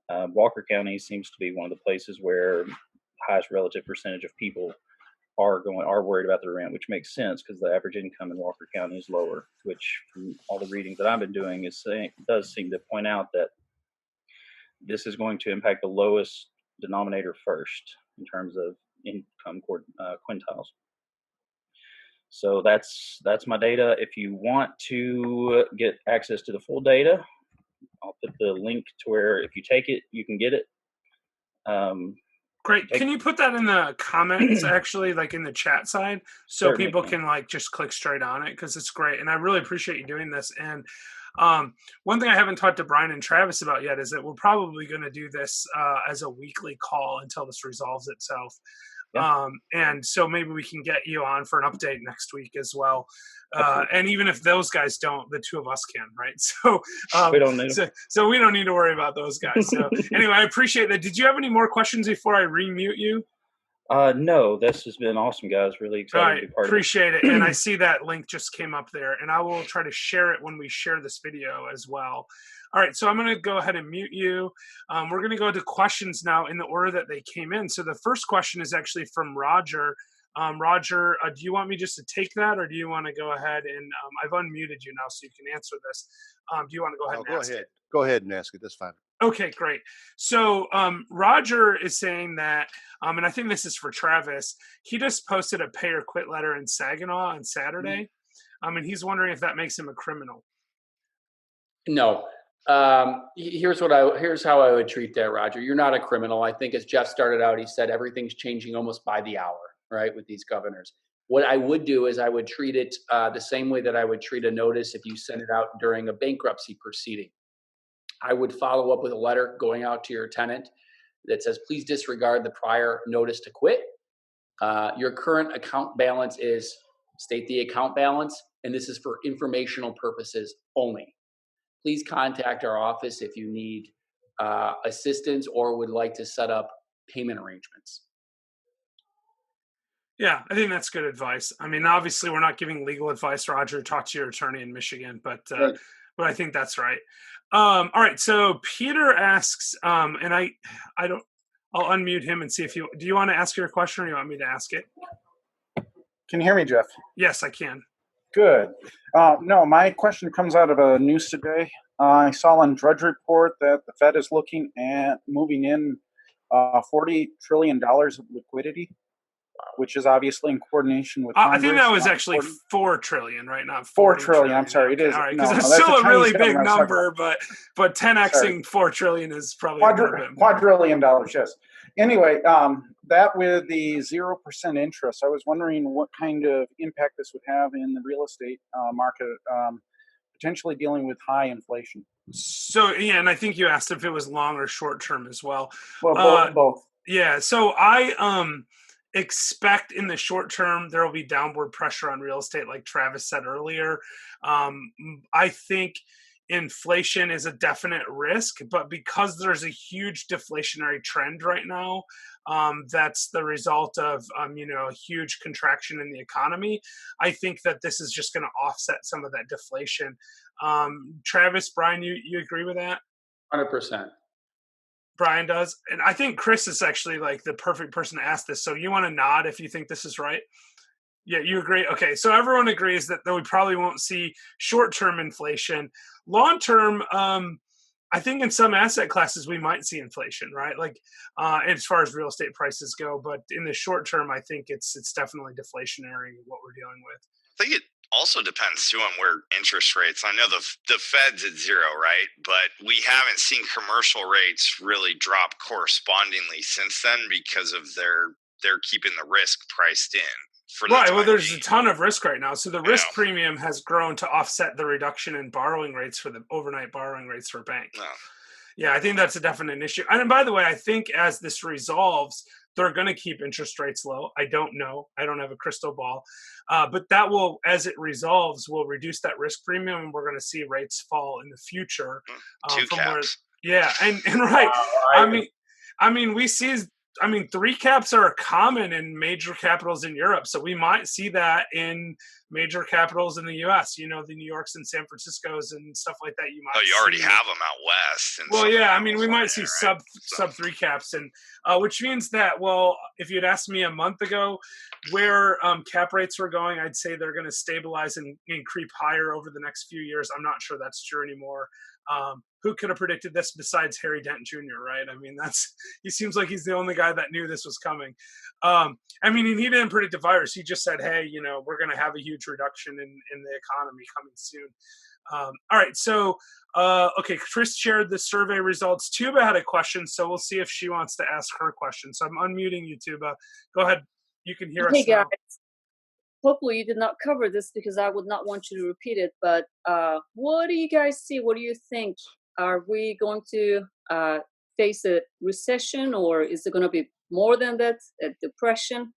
Walker County seems to be one of the places where the highest relative percentage of people are worried about their rent, which makes sense because the average income in Walker County is lower, which from all the readings that I've been doing does seem to point out that this is going to impact the lowest denominator first in terms of income quintiles. So that's my data. If you want to get access to the full data, I'll put the link to where if you take it, you can get it. Great. Can you put that in the comments, actually, like in the chat side, so certainly people can just click straight on it, because it's great. And I really appreciate you doing this. And one thing I haven't talked to Brian and Travis about yet is that we're probably going to do this as a weekly call until this resolves itself. Yeah. And so maybe we can get you on for an update next week as well. And even if those guys don't, the two of us can, right? So we don't need so we don't need to worry about those guys. So anyway, I appreciate that. Did you have any more questions before I remute you? No, this has been awesome, guys. Really excited to be part of it. Appreciate it. And I see that link just came up there, and I will try to share it when we share this video as well. All right, so I'm going to go ahead and mute you. We're going to go to questions now in the order that they came in. So the first question is actually from Roger. Roger, do you want me just to take that, or do you want to go ahead and I've unmuted you now so you can answer this. Do you want to go ahead and ask it? Go ahead and ask it. That's fine. Okay, great. So Roger is saying that, and I think this is for Travis, he just posted a pay or quit letter in Saginaw on Saturday. And he's wondering if that makes him a criminal. No. Here's how I would treat that, Roger. You're not a criminal. I think as Jeff started out, he said everything's changing almost by the hour, right, with these governors. What I would do is I would treat it the same way that I would treat a notice if you send it out during a bankruptcy proceeding. I would follow up with a letter going out to your tenant that says, please disregard the prior notice to quit. Your current account balance is, state the account balance, and this is for informational purposes only. Please contact our office if you need assistance or would like to set up payment arrangements. Yeah, I think that's good advice. I mean, obviously, we're not giving legal advice, Roger. Talk to your attorney in Michigan, but I think that's right. All right, so Peter asks, and I'll unmute him and see if do you want to ask your question or do you want me to ask it? Can you hear me, Jeff? Yes, I can. Good. No, my question comes out of a news today. I saw on Drudge Report that the Fed is looking at moving in $40 trillion of liquidity. which is obviously in coordination with I think Congress. that was not actually important. 4 trillion, right? Not 4 40 trillion. I'm sorry, Okay, it is. all right, No, because it's that's still a Chinese really big government I was talking number, about. but Sorry. 10xing 4 trillion is probably a little bit more. Quadrillion dollars, yes. Anyway, that with the 0% interest, I was wondering what kind of impact this would have in the real estate market, potentially dealing with high inflation. So yeah, and I think you asked if it was long or short term as well. Well, both. Yeah, so I expect in the short term there will be downward pressure on real estate, like Travis said earlier. I think inflation is a definite risk, but because there's a huge deflationary trend right now, that's the result of a huge contraction in the economy. I think that this is just going to offset some of that deflation. Travis, Brian, you agree with that? 100%. Brian does. And I think Chris is actually like the perfect person to ask this. So you want to nod if you think this is right? Yeah, you agree. Okay, so everyone agrees that we probably won't see short-term inflation. Long-term, I think in some asset classes we might see inflation, right? Like as far as real estate prices go. But in the short term, I think it's definitely deflationary what we're dealing with. I think it also depends too on where interest rates. I know the Fed's at zero, right? But we haven't seen commercial rates really drop correspondingly since then because of they're keeping the risk priced in. Right. Well, there's a ton of risk right now. So the risk premium has grown to offset the reduction in borrowing rates for the overnight borrowing rates for banks. Yeah, I think that's a definite issue. And by the way, I think as this resolves, they're going to keep interest rates low. I don't know. I don't have a crystal ball. But that will, as it resolves, will reduce that risk premium, and we're going to see rates fall in the future. Two caps. And right. I mean, we see. 3 caps are common in major capitals in Europe, so we might see that in major capitals in the U.S. The New Yorks and San Franciscos and stuff like that. You already have them out west. Well, yeah, I mean, we might see sub 3 caps, and which means that, well, if you'd asked me a month ago where cap rates were going, I'd say they're going to stabilize and creep higher over the next few years. I'm not sure that's true anymore. Who could have predicted this besides Harry Dent Jr., right? I mean, he seems like he's the only guy that knew this was coming. I mean, he didn't predict the virus. He just said, hey, we're going to have a huge reduction in the economy coming soon. All right. So, okay. Chris shared the survey results. Tuba had a question, so we'll see if she wants to ask her question. So I'm unmuting you, Tuba. Go ahead. You can hear us now. Hey, guys. Hopefully you did not cover this because I would not want you to repeat it. But what do you guys see? What do you think? Are we going to face a recession, or is it going to be more than that, a depression?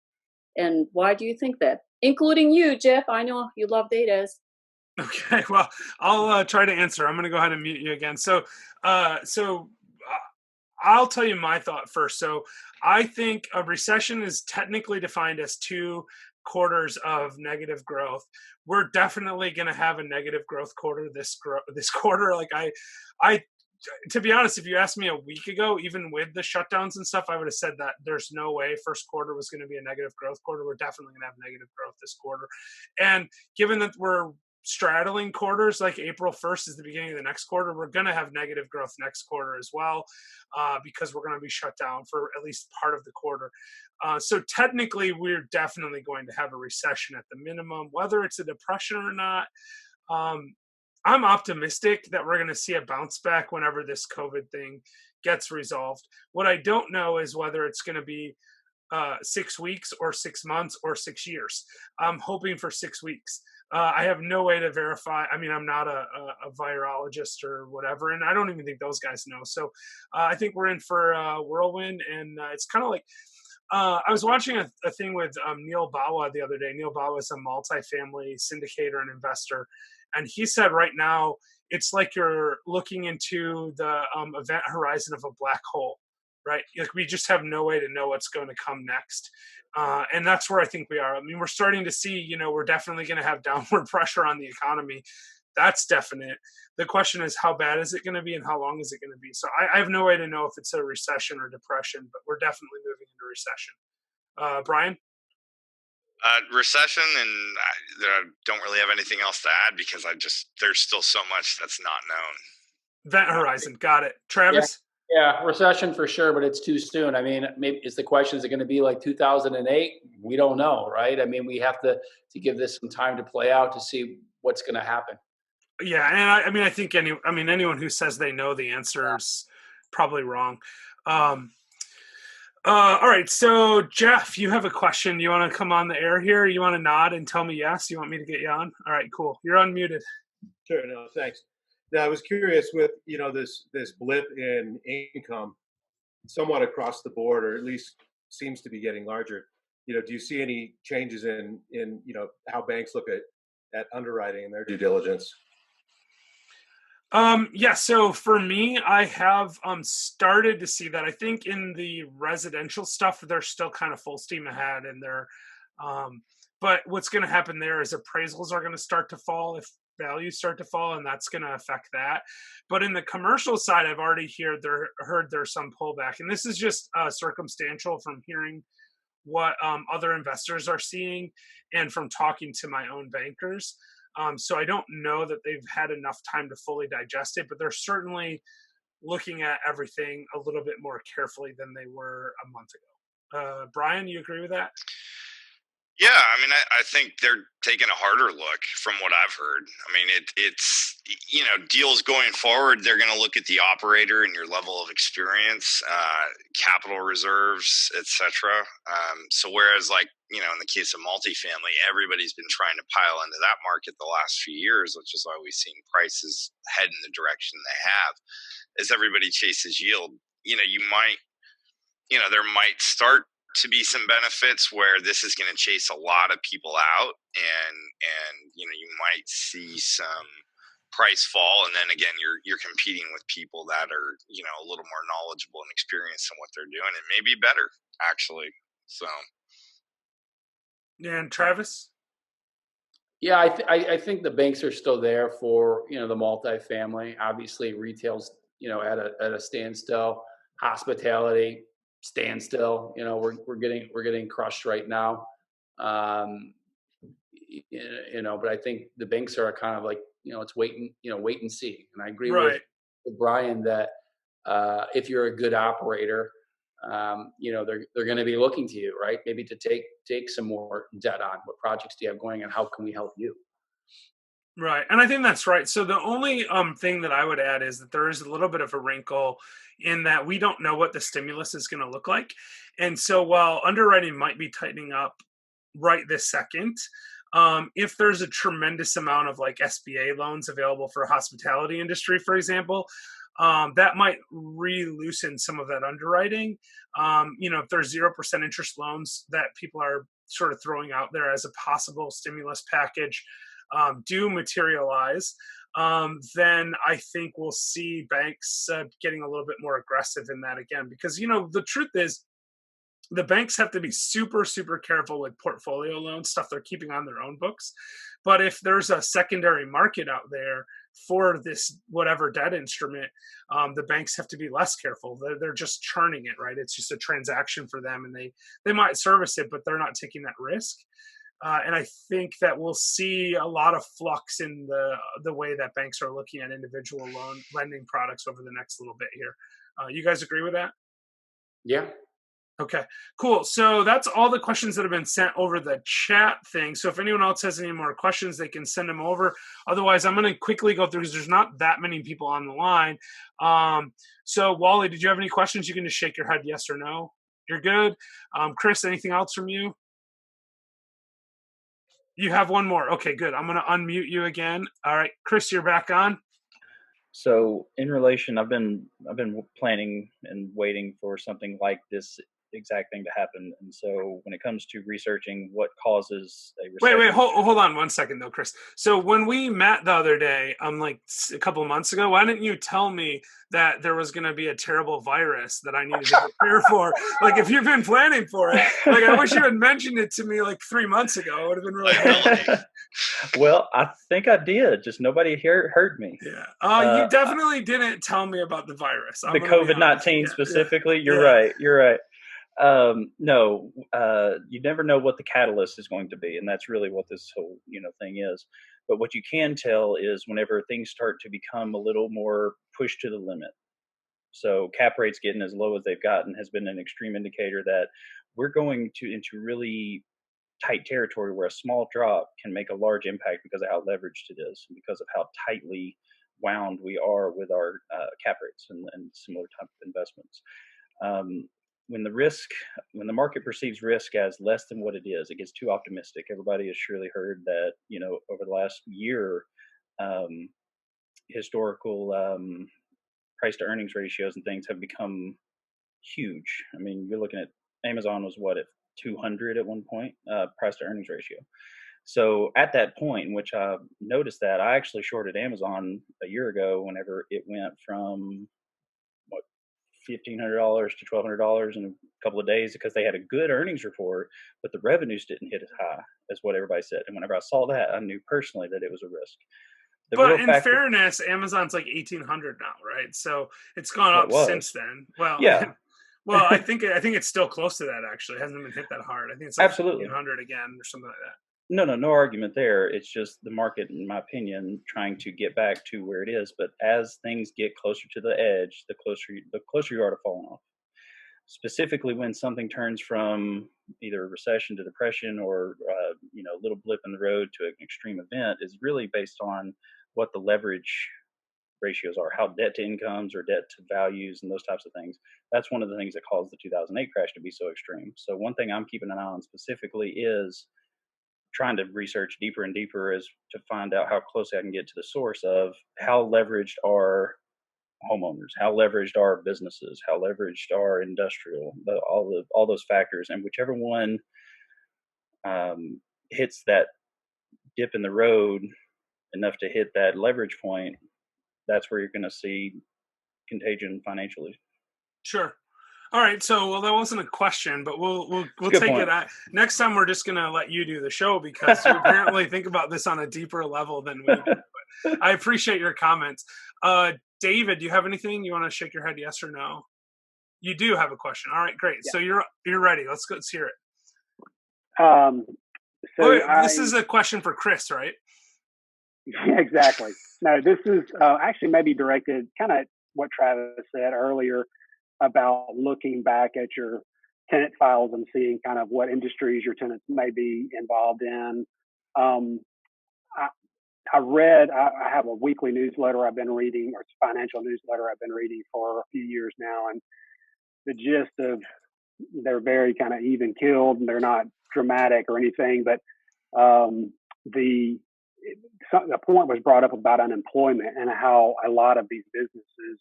And why do you think that? Including you, Jeff. I know you love data. Okay, well, I'll try to answer. I'm going to go ahead and mute you again. So I'll tell you my thought first. So I think a recession is technically defined as 2 quarters of negative growth. We're definitely going to have a negative growth quarter this quarter. Like I, to be honest, if you asked me a week ago, even with the shutdowns and stuff, I would have said that there's no way first quarter was going to be a negative growth quarter. We're definitely going to have negative growth this quarter. And given that we're straddling quarters, like April 1st is the beginning of the next quarter, we're going to have negative growth next quarter as well, because we're going to be shut down for at least part of the quarter. So technically, we're definitely going to have a recession at the minimum. Whether it's a depression or not, I'm optimistic that we're going to see a bounce back whenever this COVID thing gets resolved. What I don't know is whether it's going to be 6 weeks or 6 months or 6 years. I'm hoping for 6 weeks. I have no way to verify. I mean, I'm not a virologist or whatever, and I don't even think those guys know. So I think we're in for a whirlwind, and it's kind of like I was watching a thing with Neil Bawa the other day. Neil Bawa is a multifamily syndicator and investor, and he said right now it's like you're looking into the event horizon of a black hole. Right? Like we just have no way to know what's going to come next. And that's where I think we are. I mean, we're starting to see, we're definitely going to have downward pressure on the economy. That's definite. The question is, how bad is it going to be and how long is it going to be? So I have no way to know if it's a recession or depression, but we're definitely moving into recession. Brian? Recession, and I don't really have anything else to add because there's still so much that's not known. Event horizon. Got it. Travis? Yeah, recession for sure, but it's too soon. I mean, maybe is the question, is it going to be like 2008? We don't know, right? I mean, we have to give this some time to play out to see what's going to happen. Yeah, and I mean, I think anyone who says they know the answer is probably wrong. Um, all right, so Jeff, you have a question. You want to come on the air here? You want to nod and tell me yes? You want me to get you on? All right, cool. You're unmuted. Sure. No, thanks. Now, I was curious with, this blip in income somewhat across the board, or at least seems to be getting larger. Do you see any changes in how banks look at underwriting and their due diligence? Yeah, so for me, I have started to see that. I think in the residential stuff, they're still kind of full steam ahead, and but what's going to happen there is appraisals are going to start to fall if values start to fall, and that's going to affect that. But in the commercial side, I've already heard there's some pullback, and this is just circumstantial from hearing what other investors are seeing and from talking to my own bankers. So I don't know that they've had enough time to fully digest it, but they're certainly looking at everything a little bit more carefully than they were a month ago. Brian, you agree with that? Yeah, I mean, I think they're taking a harder look from what I've heard. I mean, it's deals going forward. They're going to look at the operator and your level of experience, capital reserves, etc. So whereas, like in the case of multifamily, everybody's been trying to pile into that market the last few years, which is why we've seen prices head in the direction they have. As everybody chases yield, you might there might start to be some benefits where this is going to chase a lot of people out, and you might see some price fall, and then again you're competing with people that are a little more knowledgeable and experienced in what they're doing. It may be better actually. So And Travis? Yeah, I think the banks are still there for the multifamily. Obviously, retail's at a standstill. Hospitality standstill. We're getting crushed right now. Um, but I think the banks are kind of like it's wait and see. And I agree Right. with Brian that if you're a good operator, they're going to be looking to you, right? Maybe to take some more debt on. What projects do you have going, and how can we help you? Right. And I think that's right. So the only thing that I would add is that there is a little bit of a wrinkle in that we don't know what the stimulus is going to look like. And so while underwriting might be tightening up right this second, if there's a tremendous amount of like SBA loans available for hospitality industry, for example, that might re-loosen some of that underwriting. If there's 0% interest loans that people are sort of throwing out there as a possible stimulus package, do materialize, then I think we'll see banks getting a little bit more aggressive in that again. Because, the truth is, the banks have to be super, super careful with portfolio loans, stuff they're keeping on their own books. But if there's a secondary market out there for this whatever debt instrument, the banks have to be less careful. They're just churning it, right? It's just a transaction for them, and they might service it, but they're not taking that risk. And I think that we'll see a lot of flux in the way that banks are looking at individual loan lending products over the next little bit here. You guys agree with that? Yeah. Okay, cool. So that's all the questions that have been sent over the chat thing. So if anyone else has any more questions, they can send them over. Otherwise, I'm going to quickly go through because there's not that many people on the line. So Wally, did you have any questions? You can just shake your head yes or no. You're good. Chris, anything else from you? You have one more. Okay, good. I'm going to unmute you again. All right, Chris, you're back on. So in relation, I've been planning and waiting for something like this exact thing to happen. And so when it comes to researching what causes a recession, Wait, hold on 1 second though, Chris. So when we met the other day, like a couple of months ago, why didn't you tell me that there was going to be a terrible virus that I needed to prepare for? Like, if you've been planning for it, like, I wish you had mentioned it to me like 3 months ago. It would have been really helpful. Well, I think I did. Just nobody heard me. Yeah. You definitely didn't tell me about the virus. The COVID-19 specifically. Yeah. You're right. No, you never know what the catalyst is going to be, and that's really what this whole thing is. But what you can tell is whenever things start to become a little more pushed to the limit, So cap rates getting as low as they've gotten has been an extreme indicator that we're going into really tight territory where a small drop can make a large impact because of how leveraged it is and because of how tightly wound we are with our cap rates and similar type of investments. Um, when the market perceives risk as less than what it is, it gets too optimistic. Everybody has surely heard that, over the last year, um, historical price to earnings ratios and things have become huge. I mean, you're looking at Amazon was what, at 200 at one point, price to earnings ratio. So at that point in which I noticed that, I actually shorted Amazon a year ago whenever it went from what, $1,500 to $1,200 in a couple of days because they had a good earnings report, but the revenues didn't hit as high as what everybody said. And whenever I saw that, I knew personally that it was a risk. The real But in fact, fairness, Amazon's like 1,800 now, right? So it's gone well, it up since was, then. Well, yeah, well, I think it's still close to that. Actually, it hasn't been hit that hard. I think it's like absolutely. 1,500 again or something like that. No argument there. It's just the market, in my opinion, trying to get back to where it is. But as things get closer to the edge, the closer you are to falling off. Specifically, when something turns from either recession to depression or a little blip in the road to an extreme event, is really based on what the leverage ratios are, how debt to incomes or debt to values and those types of things. That's one of the things that caused the 2008 crash to be so extreme. So one thing I'm keeping an eye on specifically is trying to research deeper and deeper as to find out how close I can get to the source of how leveraged are homeowners, how leveraged are businesses, how leveraged are industrial, all those factors, and whichever one hits that dip in the road enough to hit that leverage point, that's where you're going to see contagion financially. Sure. All right. So, well, that wasn't a question, but we'll Good take point. it. Next time, we're just gonna let you do the show because you apparently think about this on a deeper level than we do. But I appreciate your comments. David, do you have anything you want to shake your head yes or no? You do have a question. All right, great. Yeah. So you're ready. Let's hear it. So wait, this is a question for Chris, right? Yeah, exactly. No, this is actually maybe directed kind of what Travis said earlier about looking back at your tenant files and seeing kind of what industries your tenants may be involved in. I, I have a weekly newsletter I've been reading, or it's a financial newsletter I've been reading for a few years now. And the gist of, they're very kind of even keeled and they're not dramatic or anything, but the point was brought up about unemployment and how a lot of these businesses,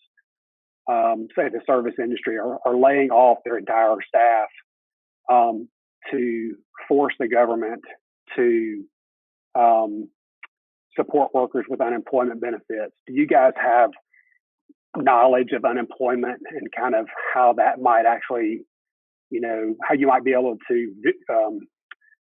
say the service industry, are laying off their entire staff to force the government to support workers with unemployment benefits. Do you guys have knowledge of unemployment and kind of how that might actually, how you might be able to,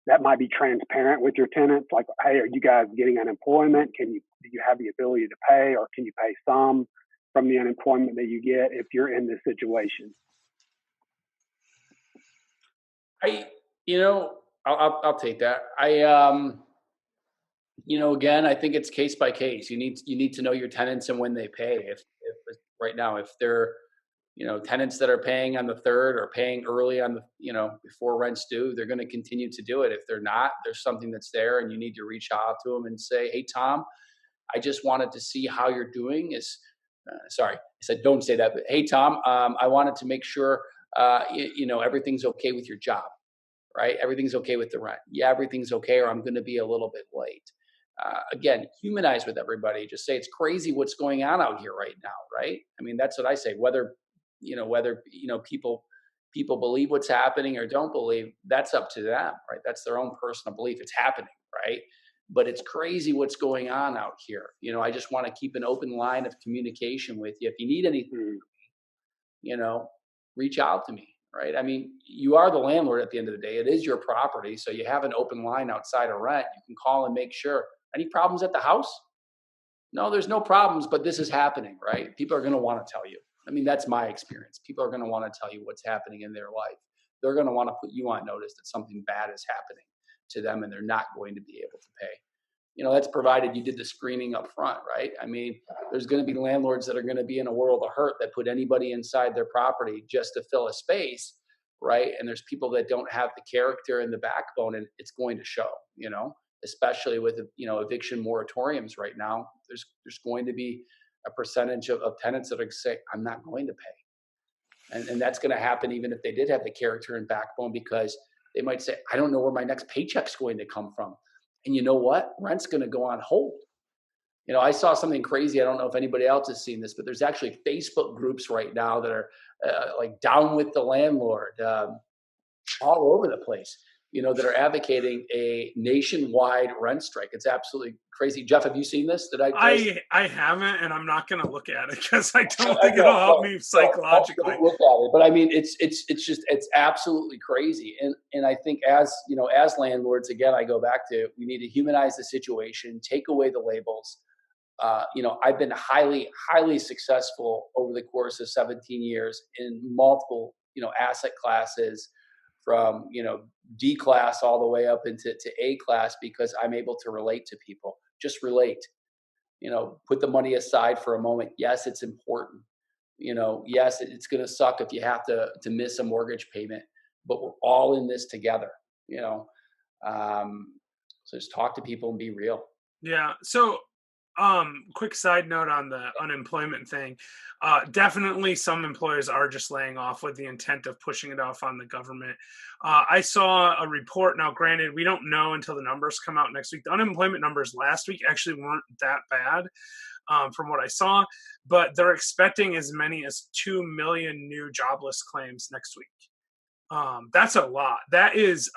that might be transparent with your tenants? Like, hey, are you guys getting unemployment? Do you have the ability to pay, or can you pay some from the unemployment that you get if you're in this situation? I'll take that. Again, I think it's case by case. You need to know your tenants and when they pay. If right now, if they're, tenants that are paying on the third or paying early on the, before rent's due, they're going to continue to do it. If they're not, there's something that's there, and you need to reach out to them and say, "Hey, Tom, I just wanted to see how you're doing." Sorry, I said don't say that, but hey, Tom, I wanted to make sure, everything's okay with your job, right? Everything's okay with the rent. Yeah, everything's okay, or I'm going to be a little bit late. Again, humanize with everybody. Just say it's crazy what's going on out here right now, right? I mean, that's what I say. Whether people believe what's happening or don't believe, that's up to them, right? That's their own personal belief. It's happening, right? But it's crazy what's going on out here. I just want to keep an open line of communication with you. If you need anything, reach out to me, right? I mean, you are the landlord at the end of the day. It is your property. So you have an open line outside of rent. You can call and make sure. Any problems at the house? No, there's no problems, but this is happening, right? People are going to want to tell you. I mean, that's my experience. People are going to want to tell you what's happening in their life. They're going to want to put you on notice that something bad is happening to them and they're not going to be able to pay. That's provided you did the screening up front, right? I mean, there's going to be landlords that are going to be in a world of hurt that put anybody inside their property just to fill a space, right? And there's people that don't have the character and the backbone, and it's going to show, especially with, eviction moratoriums right now. There's going to be a percentage of tenants that are going to say, I'm not going to pay. And that's going to happen even if they did have the character and backbone, because they might say, I don't know where my next paycheck's going to come from. And you know what? Rent's going to go on hold. I saw something crazy. I don't know if anybody else has seen this, but there's actually Facebook groups right now that are like down with the landlord, all over the place, that are advocating a nationwide rent strike. It's absolutely crazy. Jeff, have you seen this? I haven't, and I'm not going to look at it because I don't think it'll help me psychologically. Don't look at it, but I mean, it's absolutely crazy. And I think as landlords, again, I go back to, we need to humanize the situation, take away the labels. I've been highly, highly successful over the course of 17 years in multiple, asset classes, from, D class all the way up into A class, because I'm able to relate to people. Just relate, put the money aside for a moment. Yes, it's important. Yes, it's going to suck if you have to miss a mortgage payment, but we're all in this together, so just talk to people and be real. Yeah. So, quick side note on the unemployment thing. Definitely some employers are just laying off with the intent of pushing it off on the government. I saw a report. Now, granted, we don't know until the numbers come out next week. The unemployment numbers last week actually weren't that bad, from what I saw, but they're expecting as many as 2 million new jobless claims next week. That's a lot. That is,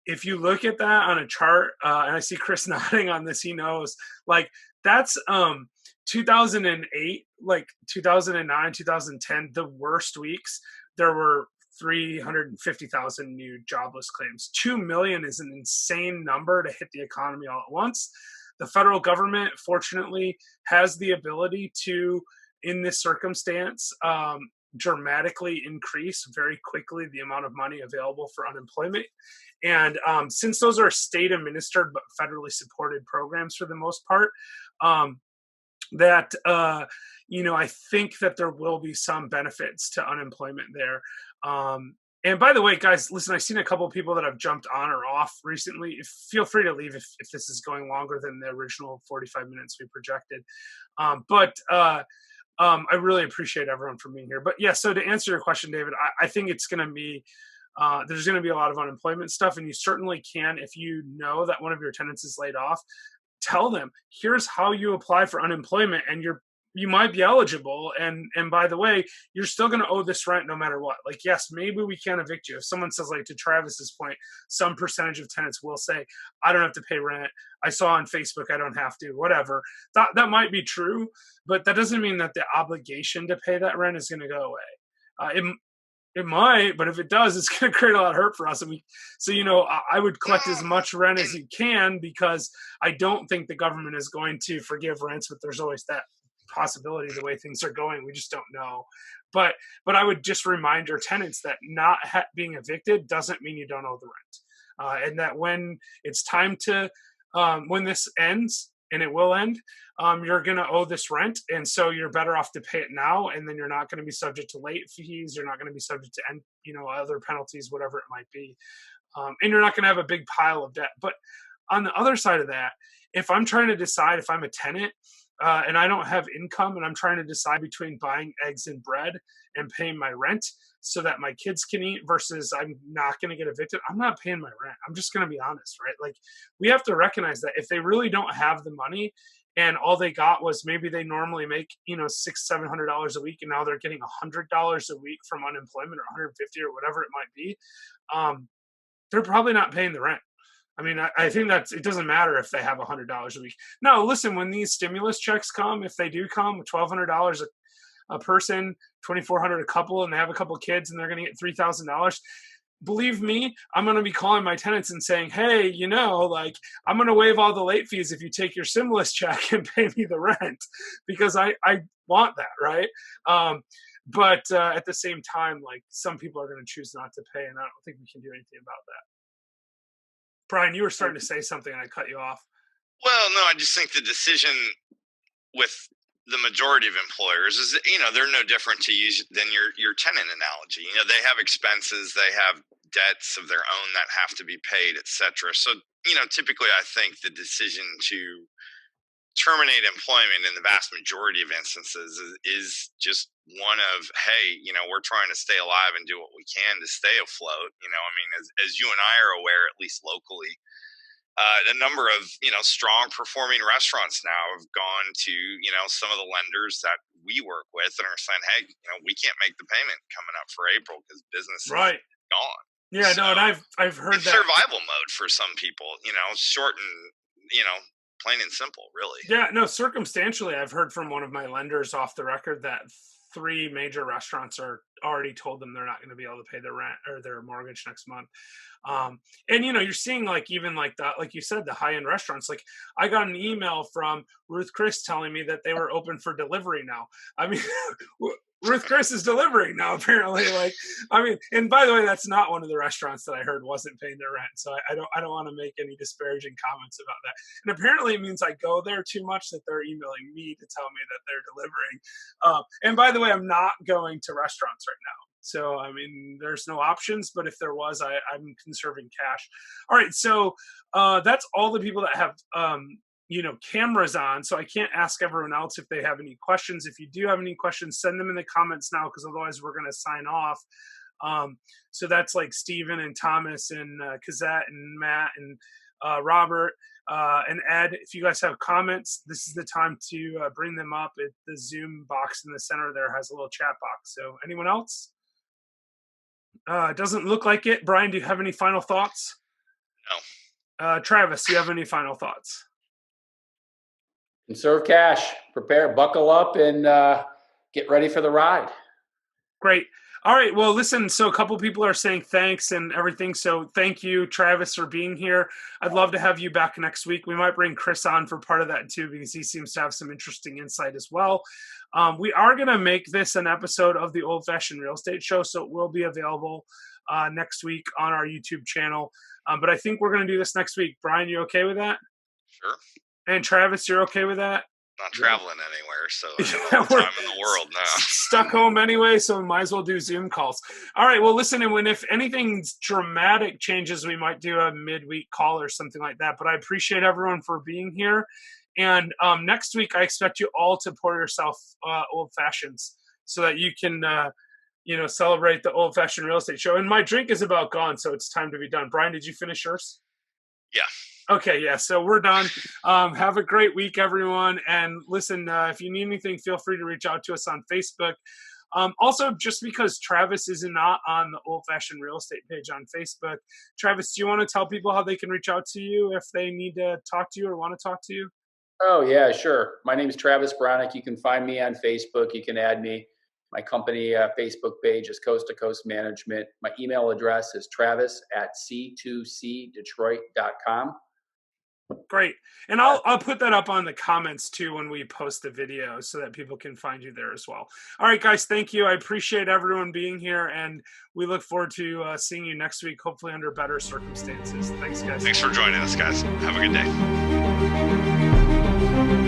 if you look at that on a chart, and I see Chris nodding on this, he knows, like, that's 2008, like 2009, 2010, the worst weeks, there were 350,000 new jobless claims. 2 million is an insane number to hit the economy all at once. The federal government, fortunately, has the ability to, in this circumstance, dramatically increase very quickly the amount of money available for unemployment. And since those are state administered but federally supported programs for the most part, I think that there will be some benefits to unemployment there. And by the way, guys, listen, I've seen a couple of people that have jumped on or off recently. Feel free to leave if this is going longer than the original 45 minutes we projected. I really appreciate everyone for being here. But yeah, so to answer your question, David, I think it's going to be, there's going to be a lot of unemployment stuff. And you certainly can, if you know that one of your tenants is laid off, tell them, here's how you apply for unemployment, and you might be eligible. And by the way, you're still going to owe this rent no matter what. Like, yes, maybe we can't evict you. If someone says, like to Travis's point, some percentage of tenants will say, I don't have to pay rent. I saw on Facebook, I don't have to, whatever. That might be true, but that doesn't mean that the obligation to pay that rent is going to go away. It might, but if it does, it's going to create a lot of hurt for us. I would collect as much rent as you can, because I don't think the government is going to forgive rents, but there's always that possibility the way things are going. We just don't know. But I would just remind your tenants that not being evicted doesn't mean you don't owe the rent. And that when it's time to, when this ends, and it will end, you're going to owe this rent. And so you're better off to pay it now. And then you're not going to be subject to late fees. You're not going to be subject to, other penalties, whatever it might be. And you're not going to have a big pile of debt. But on the other side of that, if I'm trying to decide if I'm a tenant, and I don't have income, and I'm trying to decide between buying eggs and bread and paying my rent so that my kids can eat versus I'm not going to get evicted, I'm not paying my rent. I'm just going to be honest, right? Like, we have to recognize that if they really don't have the money, and all they got was, maybe they normally make, $600-700 a week, and now they're getting $100 a week from unemployment, or 150 or whatever it might be, they're probably not paying the rent. I mean, I think it doesn't matter if they have $100 a week. No, listen, when these stimulus checks come, if they do come with $1,200 a person, $2,400 a couple, and they have a couple kids and they're going to get $3,000, believe me, I'm going to be calling my tenants and saying, hey, I'm going to waive all the late fees if you take your stimulus check and pay me the rent, because I want that, right? But at the same time, like, some people are going to choose not to pay, and I don't think we can do anything about that. Brian, you were starting to say something and I cut you off. Well, no, I just think the decision with the majority of employers is, they're no different to use than your tenant analogy. They have expenses, they have debts of their own that have to be paid, etc. So, typically I think the decision to terminate employment in the vast majority of instances is just one of, hey, we're trying to stay alive and do what we can to stay afloat. I mean, as you and I are aware, at least locally, a number of strong performing restaurants now have gone to some of the lenders that we work with and are saying, hey, we can't make the payment coming up for April because business is Right. gone. Yeah, So no, and I've heard it's that. survival mode for some people, short and plain and simple, really. Yeah, no, circumstantially, I've heard from one of my lenders off the record that 3 major restaurants are already told them they're not going to be able to pay their rent or their mortgage next month. And you're seeing even like that, like you said, the high end restaurants. Like I got an email from Ruth Chris telling me that they were open for delivery now. I mean, Ruth Chris is delivering now, apparently. And by the way, that's not one of the restaurants that I heard wasn't paying their rent. So I don't want to make any disparaging comments about that. And apparently it means I go there too much that they're emailing me to tell me that they're delivering. And by the way, I'm not going to restaurants right now. So, I mean, there's no options, but if there was, I'm conserving cash. All right. So that's all the people that have, cameras on. So I can't ask everyone else if they have any questions. If you do have any questions, send them in the comments now, because otherwise we're going to sign off. So that's like Steven and Thomas and Kazette and Matt and Robert and Ed. If you guys have comments, this is the time to bring them up. The Zoom box in the center there has a little chat box. So anyone else? It doesn't look like it. Brian, do you have any final thoughts? No. Travis, do you have any final thoughts? Conserve cash, prepare, buckle up, and get ready for the ride. Great. All right. Well, listen, so a couple people are saying thanks and everything. So thank you, Travis, for being here. I'd love to have you back next week. We might bring Chris on for part of that too, because he seems to have some interesting insight as well. We are going to make this an episode of the Old Fashioned Real Estate Show, so it will be available next week on our YouTube channel. But I think we're going to do this next week. Brian, you okay with that? Sure. And Travis, you're okay with that? Not traveling anywhere, so I have all the time in the world now. Stuck home anyway, so we might as well do Zoom calls. All right, well, listen, and if anything dramatic changes, we might do a midweek call or something like that. But I appreciate everyone for being here. And next week, I expect you all to pour yourself Old Fashions so that you can, celebrate the Old Fashioned Real Estate Show. And my drink is about gone, so it's time to be done. Brian, did you finish yours? Yeah. Okay, yeah, so we're done. Have a great week, everyone. And listen, if you need anything, feel free to reach out to us on Facebook. Also, just because Travis is not on the Old Fashioned Real Estate page on Facebook, Travis, do you want to tell people how they can reach out to you if they need to talk to you or want to talk to you? Oh, yeah, sure. My name is Travis Bronik. You can find me on Facebook. You can add me. My company Facebook page is Coast to Coast Management. My email address is travis@c2cdetroit.com. Great. And I'll put that up on the comments too when we post the video so that people can find you there as well. All right, guys, thank you. I appreciate everyone being here, and we look forward to seeing you next week, hopefully under better circumstances. Thanks, guys. Thanks for joining us, guys. Have a good day.